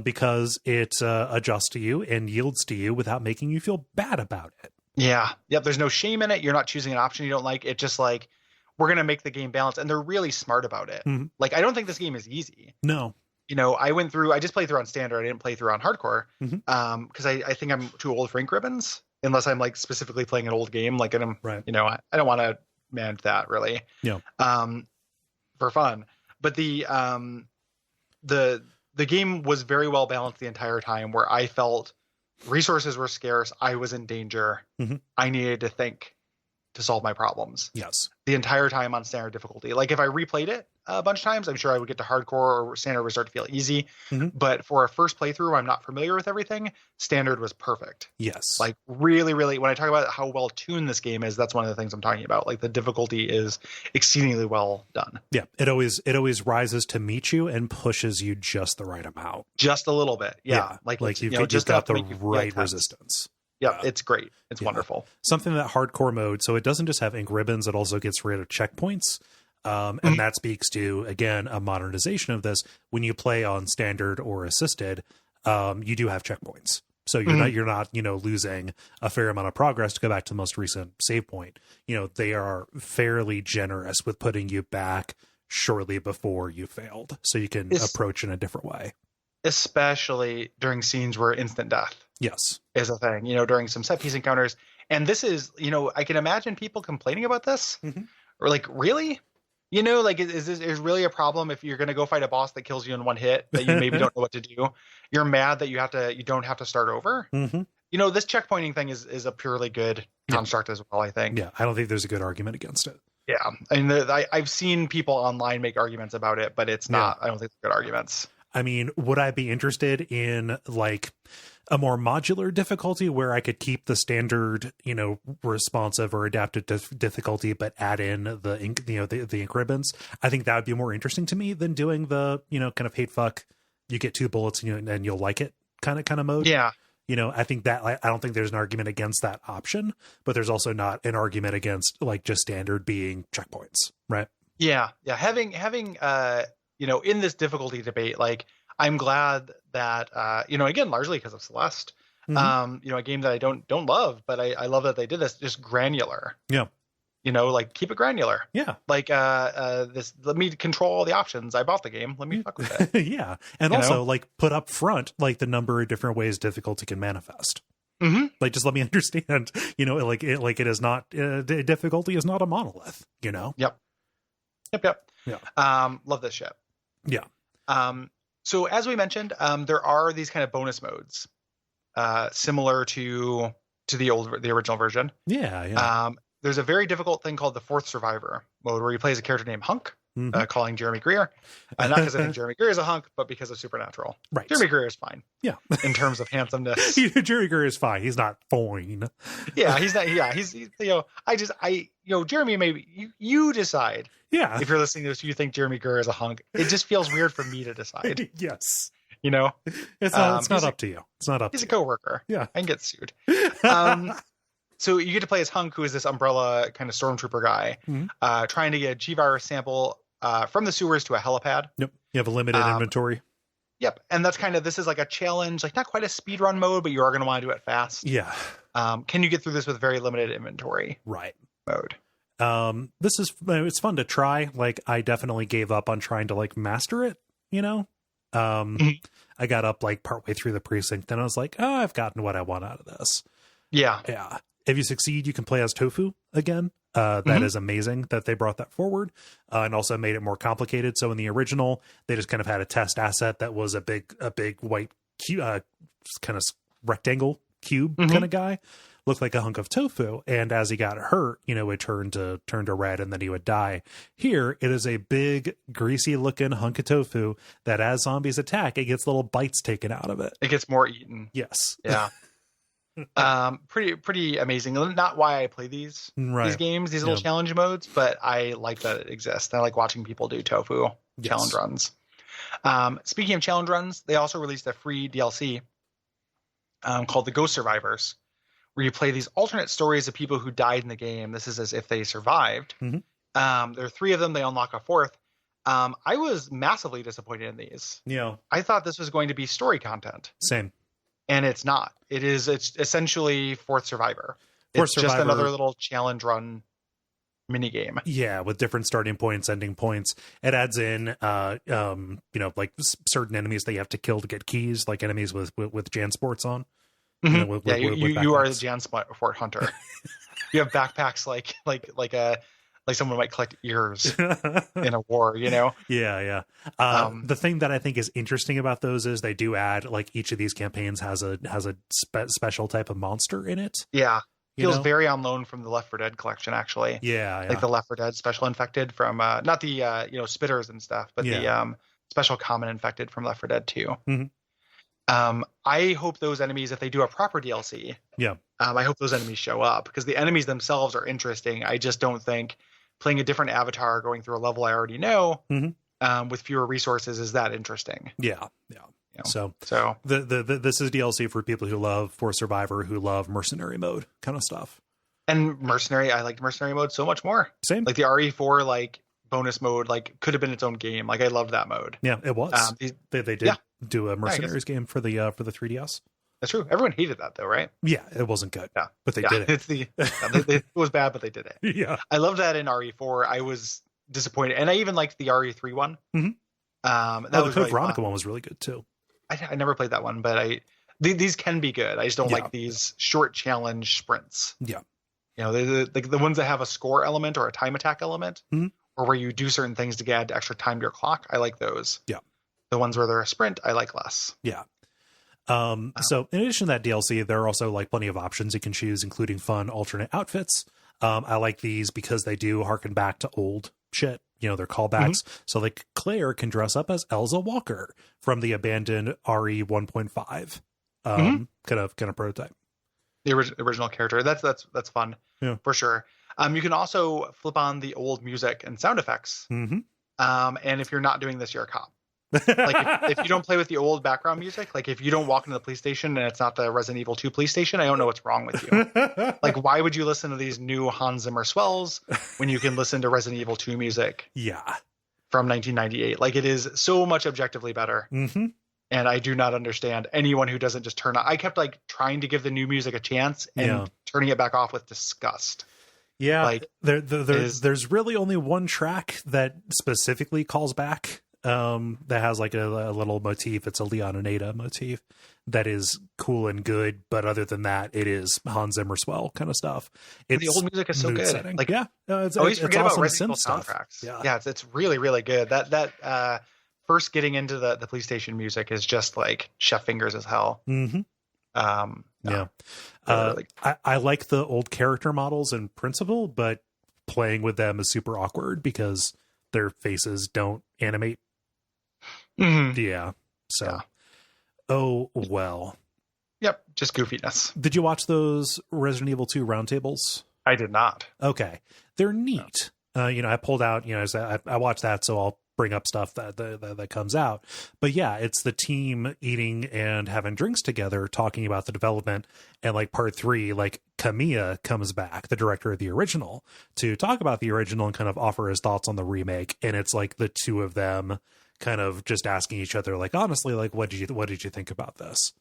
Because it adjusts to you and yields to you without making you feel bad about it. Yeah. Yep. There's no shame in it. You're not choosing an option you don't like. It's just like, we're going to make the game balanced. And they're really smart about it. Like, I don't think this game is easy. No. I just played through on standard. I didn't play through on hardcore. Because I think I'm too old for ink ribbons, unless I'm like specifically playing an old game. Like, and right. I don't want to manage that really. Yeah. For fun. But the game was very well balanced the entire time, where I felt resources were scarce. I was in danger. I needed to think to solve my problems. Yes. The entire time on standard difficulty. Like if I replayed it a bunch of times, I'm sure I would get to hardcore or standard would start to feel easy. But for a first playthrough, I'm not familiar with everything. Standard was perfect. Yes. Like really, really, when I talk about how well tuned this game is, that's one of the things I'm talking about. Like the difficulty is exceedingly well done. Yeah. It always rises to meet you and pushes you just the right amount. Just a little bit. Yeah. Like you've just got the right resistance. Yeah, it's great. It's wonderful. Something that hardcore mode, so it doesn't just have ink ribbons, it also gets rid of checkpoints. And that speaks to, again, a modernization of this. When you play on standard or assisted, you do have checkpoints. So you're not losing a fair amount of progress to go back to the most recent save point. They are fairly generous with putting you back shortly before you failed, so you can approach in a different way. Especially during scenes where instant death. Yes. is a thing, during some set piece encounters. And this is, I can imagine people complaining about this, or like, really? Like, is this is really a problem if you're going to go fight a boss that kills you in one hit that you maybe don't know what to do? You're mad that you don't have to start over. This checkpointing thing is a purely good construct as well, I think. Yeah, I don't think there's a good argument against it. Yeah, and I've seen people online make arguments about it, but it's not. I don't think they're good arguments. I mean, would I be interested in like a more modular difficulty where I could keep the standard, responsive or adaptive difficulty, but add in the increments? I think that would be more interesting to me than doing the, kind of hate fuck. You get 2 bullets and you'll like it kind of mode. Yeah. I think that I don't think there's an argument against that option, but there's also not an argument against like just standard being checkpoints, right? Yeah. Yeah. Having in this difficulty debate, like, I'm glad that, again, largely because of Celeste, a game that I don't love, but I love that they did this, just granular. Yeah. Like, keep it granular. Yeah. Like, let me control all the options. I bought the game. Let me fuck with it. Yeah. And also, like, put up front, like, the number of different ways difficulty can manifest. Like, just let me understand, it is not, difficulty is not a monolith, Yep. Yeah. Love this shit. Yeah. So as we mentioned, there are these kind of bonus modes, similar to the original version. Yeah. Yeah. There's a very difficult thing called the Fourth Survivor mode, where you play as a character named Hunk, calling Jeremy Greer. Not because I think Jeremy Greer is a hunk, but because of Supernatural. Right. Jeremy Greer is fine. Yeah. In terms of handsomeness. Jeremy Greer is fine. He's not fine. Yeah, he's not. Yeah, he's Jeremy, maybe you decide. Yeah. If you're listening to this, you think Jeremy Greer is a hunk. It just feels weird for me to decide. Yes. It's not up to you. It's not up to you. He's a coworker. Yeah. I can get sued. So you get to play as Hunk, who is this umbrella kind of stormtrooper guy, trying to get a G-Virus sample from the sewers to a helipad. Yep. You have a limited inventory. Yep. And that's this is like a challenge, like not quite a speedrun mode, but you are going to want to do it fast. Yeah. Can you get through this with very limited inventory? Right. Mode. It's fun to try. Like, I definitely gave up on trying to like master it, I got up like partway through the precinct and I was like, oh, I've gotten what I want out of this. Yeah. Yeah. If you succeed, you can play as Tofu again. That is amazing that they brought that forward and also made it more complicated. So in the original, they just kind of had a test asset that was a big white kind of rectangle cube kind of guy, looked like a hunk of tofu. And as he got hurt, it turned to red and then he would die. Here, it is a big, greasy looking hunk of tofu that as zombies attack, it gets little bites taken out of it. It gets more eaten. Yes. Yeah. Pretty amazing. Not why I play these games, these little challenge modes, but I like that it exists. I like watching people do tofu challenge runs. Speaking of challenge runs, they also released a free DLC called the Ghost Survivors, where you play these alternate stories of people who died in the game. This is as if they survived. There are 3 of them. They unlock a 4th. I was massively disappointed in these. I thought this was going to be story content. Same. And it's not. It's essentially Fourth Survivor. It's just another little challenge run mini game. Yeah, with different starting points, ending points. It adds in, like certain enemies that you have to kill to get keys, like enemies with Jansports on. You are the Jansport hunter. You have backpacks like someone might collect ears in a war, Yeah. The thing that I think is interesting about those is they do add, like, each of these campaigns has a special type of monster in it. Yeah. Feels very on loan from the Left 4 Dead collection, actually. Yeah. Like the Left 4 Dead special infected from, not the, spitters and stuff, but the special common infected from Left 4 Dead 2. I hope those enemies, if they do a proper DLC, I hope those enemies show up, because the enemies themselves are interesting. I just don't think playing a different avatar, going through a level I already know, with fewer resources is that interesting. Yeah. So this is DLC for people who love Fourth Survivor, who love mercenary mode kind of stuff. And mercenary, I liked mercenary mode so much more. Same. Like the RE4 like bonus mode, like could have been its own game. Like I loved that mode. Yeah, it was. They did do a mercenaries game for the 3DS. That's true. Everyone hated that though, right? Yeah, it wasn't good. Yeah, but they did it. It was bad, but they did it. Yeah, I loved that in RE4. I was disappointed, and I even liked the RE3 one. The Code Veronica one was really good too. I never played that one, but These can be good. I just don't like these short challenge sprints. Yeah. You know, the ones that have a score element or a time attack element, or where you do certain things to add extra time to your clock. I like those. Yeah. The ones where they're a sprint, I like less. Yeah. So in addition to that DLC, there are also like plenty of options you can choose, including fun alternate outfits. I like these because they do harken back to old shit. You know, they're callbacks. So like Claire can dress up as Elsa Walker from the abandoned RE 1.5 kind of prototype. The original character. That's fun. Yeah. For sure. You can also flip on the old music and sound effects. And if you're not doing this, you're a cop. Like if you don't play with the old background music, like if you don't walk into the police station and it's not the Resident Evil 2 police station, I don't know what's wrong with you. Like, why would you listen to these new Hans Zimmer swells when you can listen to Resident Evil 2 music? Yeah. From 1998. Like, it is so much objectively better. And I do not understand anyone who doesn't just turn on. I kept like trying to give the new music a chance and turning it back off with disgust. Yeah. Like there's really only one track that specifically calls back that has like a little motif. It's a Leon and Ada motif that is cool and good, but other than that, it is Hans Zimmer swell kind of stuff. The old music is so good. Setting. Like, it's always forget awesome about Resident Evil soundtracks. It's really, really good. That first getting into the police station music is just like chef fingers as hell. I like the old character models in principle, but playing with them is super awkward because their faces don't animate. Oh well. Yep, just goofiness. Did you watch those Resident Evil 2 roundtables? I did not. Okay, they're neat. I pulled out. I watched that, so I'll bring up stuff that comes out. But yeah, it's the team eating and having drinks together, talking about the development. And like part 3, like Kamiya comes back, the director of the original, to talk about the original and kind of offer his thoughts on the remake. And it's like the two of them kind of just asking each other, like, honestly, like, what did you think about this?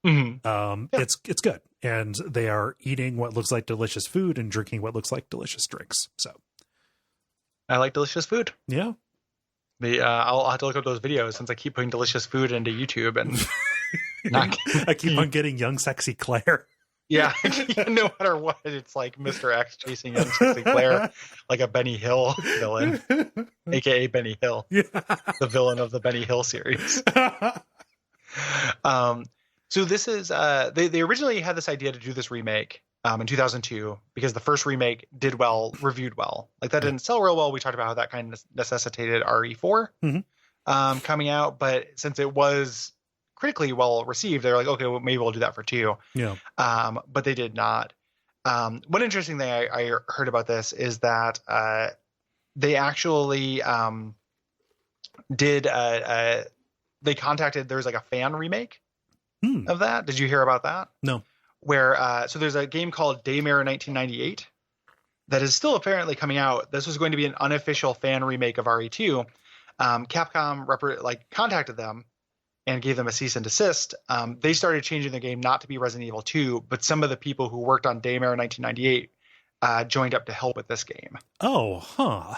It's good, and they are eating what looks like delicious food and drinking what looks like delicious drinks. So I like delicious food. Yeah. I'll have to look up those videos since I keep putting delicious food into YouTube and I keep on getting young sexy Claire. Yeah, no matter what, it's like Mr. X chasing young sexy Claire like a Benny Hill villain, aka Benny Hill, the villain of the Benny Hill series. So this is they originally had this idea to do this remake in 2002 because the first remake did well, reviewed well. Like that didn't sell real well. We talked about how that kind of necessitated RE4 coming out, but since it was critically well received, they're like, okay, well, maybe we'll do that for 2. Yeah. But they did not. One interesting thing I heard about this is that they actually did they contacted, there's like a fan remake of that. Did you hear about that? No. Where so there's a game called Daymare 1998 that is still apparently coming out. This was going to be an unofficial fan remake of RE2. Capcom contacted them and gave them a cease and desist. They started changing the game not to be Resident Evil 2, but some of the people who worked on Daymare 1998 joined up to help with this game. Oh, huh.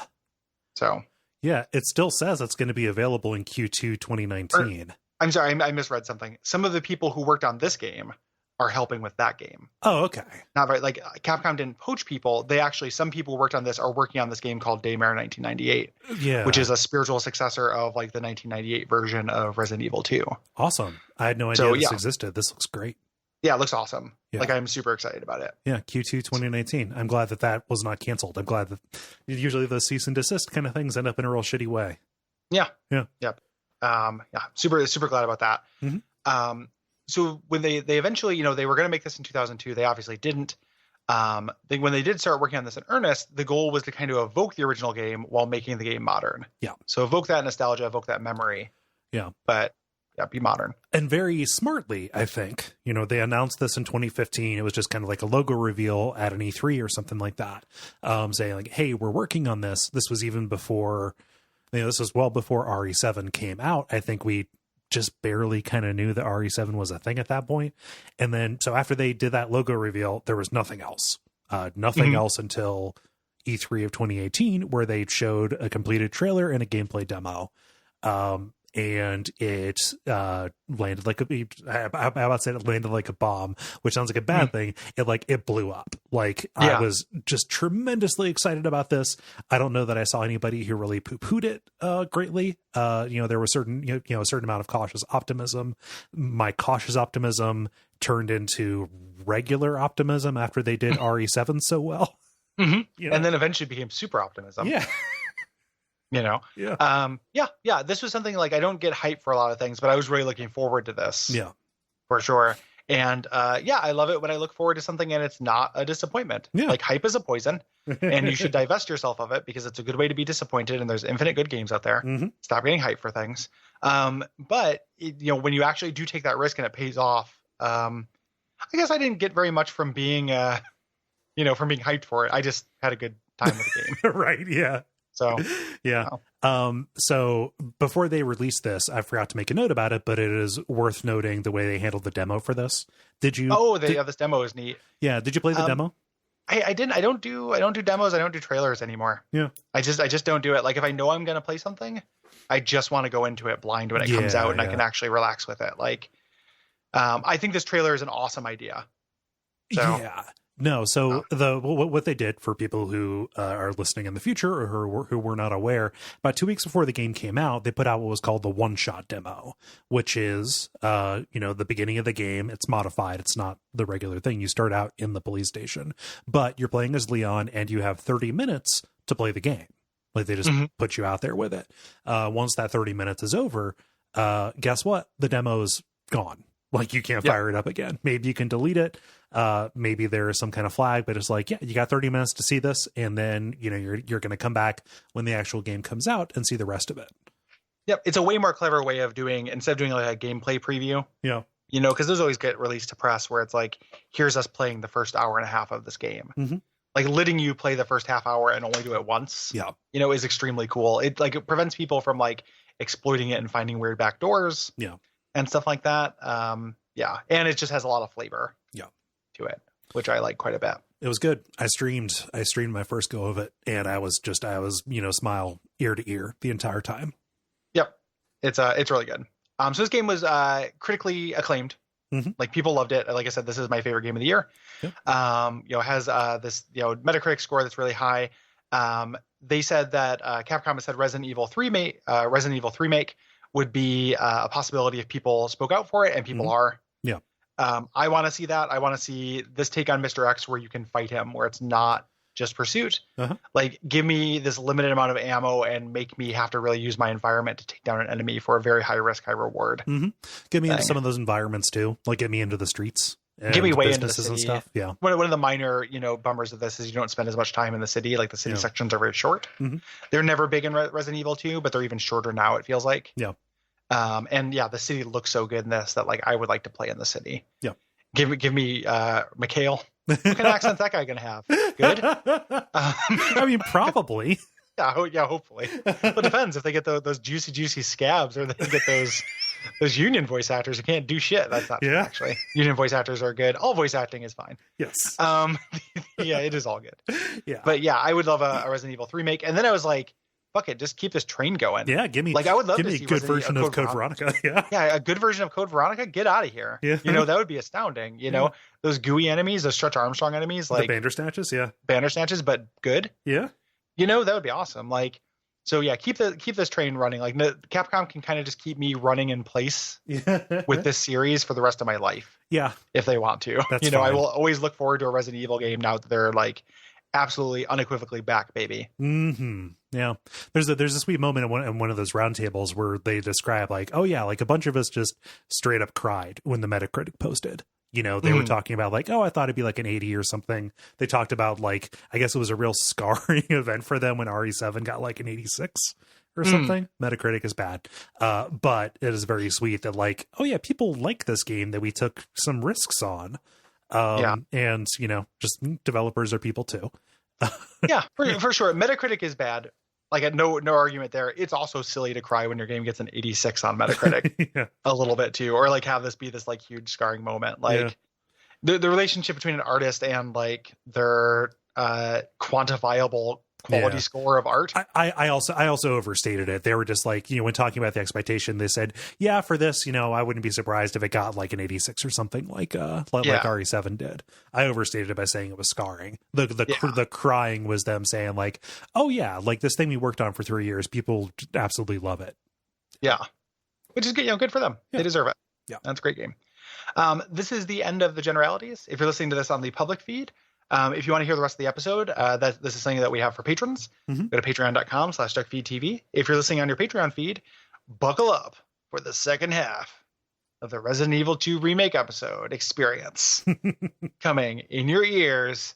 So yeah, it still says it's going to be available in Q2 2019. I'm sorry, I misread something. Some of the people who worked on this game are helping with that game. Oh, okay. Not right. Like Capcom didn't poach people. They actually, some people who worked on this are working on this game called Daymare 1998. Yeah. Which is a spiritual successor of like the 1998 version of Resident Evil 2. Awesome. I had no idea this existed. This looks great. Yeah, it looks awesome. Yeah. Like I'm super excited about it. Yeah, Q2 2019. I'm glad that was not canceled. I'm glad that usually the cease and desist kind of things end up in a real shitty way. Yeah. Yeah. Yep. Super, super glad about that. So when they eventually, they were going to make this in 2002, they obviously didn't. When they did start working on this in earnest, the goal was to kind of evoke the original game while making the game modern. Yeah. So evoke that nostalgia, evoke that memory. Yeah. But be modern. And very smartly, I think. They announced this in 2015. It was just kind of like a logo reveal at an E3 or something like that. Saying like, hey, we're working on this. This was even before, this was well before RE7 came out. I think we just barely kind of knew that RE7 was a thing at that point. And then, so after they did that logo reveal, there was nothing else. Nothing else until E3 of 2018, where they showed a completed trailer and a gameplay demo. and it landed like I about to say it landed like a bomb, which sounds like a bad thing. It blew up. I was just tremendously excited about this. I don't know that I saw anybody who really poo-pooed it greatly. There was certain a certain amount of cautious optimism. My cautious optimism turned into regular optimism after they did RE7 so well. Mm-hmm. And then eventually became super optimism. Yeah. This was something like I don't get hype for a lot of things, but I was really looking forward to this. Yeah, for sure. And I love it when I look forward to something and it's not a disappointment. Yeah. Like hype is a poison, and you should divest yourself of it because it's a good way to be disappointed. And there's infinite good games out there. Mm-hmm. Stop getting hype for things. But when you actually do take that risk and it pays off, I guess I didn't get very much from being, from being hyped for it. I just had a good time with the game. Right. Yeah. So, yeah. So before they released this, I forgot to make a note about it, but it is worth noting the way they handled the demo for this. Did you? Oh, this demo is neat. Yeah. Did you play the demo? I didn't. I don't do demos. I don't do trailers anymore. Yeah. I just don't do it. Like if I know I'm going to play something, I just want to go into it blind when it comes out and I can actually relax with it. Like, I think this trailer is an awesome idea. So. Yeah. No, so what they did for people who are listening in the future or who were not aware, about 2 weeks before the game came out, they put out what was called the one-shot demo, which is, the beginning of the game. It's modified. It's not the regular thing. You start out in the police station, but you're playing as Leon and you have 30 minutes to play the game. Like they just put you out there with it. Once that 30 minutes is over, guess what? The demo's gone. Like you can't fire it up again. Maybe you can delete it. Maybe there is some kind of flag, but it's like, you got 30 minutes to see this. And then, you're going to come back when the actual game comes out and see the rest of it. Yep. It's a way more clever way of doing, instead of doing like a gameplay preview. Yeah. Because those always get released to press where it's like, here's us playing the first hour and a half of this game. Mm-hmm. Like letting you play the first half hour and only do it once. Yeah. Is extremely cool. It prevents people from like exploiting it and finding weird back doors. Yeah. And stuff like that. And it just has a lot of flavor. Yeah. To it, which I like quite a bit. It was good. I streamed my first go of it, and I was smile ear to ear the entire time. Yep. It's really good. So this game was critically acclaimed. Mm-hmm. Like people loved it. Like I said, this is my favorite game of the year. Yep. It has this Metacritic score that's really high. They said that Capcom has said Resident Evil 3 remake would be a possibility if people spoke out for it, and people are. Yeah. I want to see that. I want to see this take on Mr. X where you can fight him, where it's not just pursuit. Uh-huh. Like, give me this limited amount of ammo and make me have to really use my environment to take down an enemy for a very high risk, high reward. Mm-hmm. Get me into some of those environments too. Like, get me into the streets. Give me way into the city and stuff. Yeah. One of the minor, bummers of this is you don't spend as much time in the city. Like the city sections are very short. Mm-hmm. They're never big in Resident Evil 2, but they're even shorter now. It feels like. Yeah. The city looks so good in this that like I would like to play in the city. Yeah. Give me Mikhail. What kind of accent that guy gonna have? Good. I mean, probably. Yeah, hopefully. Well, it depends if they get those juicy scabs or they get those union voice actors who can't do shit. That's not true, actually. Union voice actors are good. All voice acting is fine. Yes. It is all good. Yeah. But yeah, I would love a Resident Evil 3 remake. And then I was like, fuck it, just keep this train going. Yeah, give me I would love give to me see a good version of Code Veronica. Yeah, a good version of Code Veronica. Get out of here. Yeah. That would be astounding. Those gooey enemies, those Stretch Armstrong enemies, like the Bandersnatches, Bandersnatches, but good. Yeah. That would be awesome. Like, so yeah, keep this train running. Like Capcom can kind of just keep me running in place with this series for the rest of my life. Yeah, if they want to. That's fine. I will always look forward to a Resident Evil game now that they're like absolutely unequivocally back, baby. Mm-hmm. Yeah. There's a sweet moment in one of those roundtables where they describe like, oh yeah, like a bunch of us just straight up cried when the Metacritic posted. They were talking about like, oh, I thought it'd be like an 80 or something. They talked about like, I guess it was a real scarring event for them when RE7 got like an 86 or something. Metacritic is bad. But it is very sweet that like, oh yeah, people like this game that we took some risks on. And just developers are people too. Yeah, for sure. Metacritic is bad. Like no argument there. It's also silly to cry when your game gets an 86 on Metacritic a little bit too, or like have this be this like huge scarring moment. Like the relationship between an artist and like their quantifiable quality score of art. I also overstated it. They were just like, when talking about the expectation, they said, yeah, for this, I wouldn't be surprised if it got like an 86 or something like RE7 did. I overstated it by saying it was scarring. The crying was them saying like, oh yeah, like this thing we worked on for 3 years, people absolutely love it. Yeah. Which is good, good for them. Yeah. They deserve it. Yeah. That's a great game. This is the end of the generalities. If you're listening to this on the public feed, if you want to hear the rest of the episode, this is something that we have for patrons. Mm-hmm. Go to patreon.com/Duckfeed.tv. If you're listening on your Patreon feed, buckle up for the second half of the Resident Evil 2 remake episode experience coming in your ears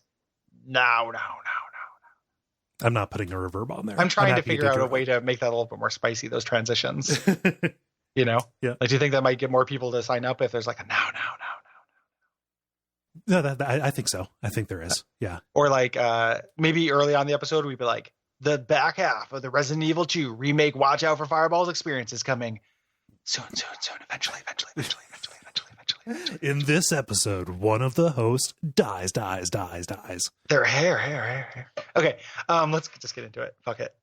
now. I'm not putting a reverb on there. I'm trying to figure out a way to make that a little bit more spicy, those transitions. Yeah. Like, do you think that might get more people to sign up if there's like a now? No, I think so. I think there is. Yeah. Or like maybe early on the episode, we'd be like, the back half of the Resident Evil 2 remake Watch Out for Fireballs experience is coming soon. Eventually. In this episode, one of the hosts dies. Their hair. Okay, let's just get into it. Fuck it.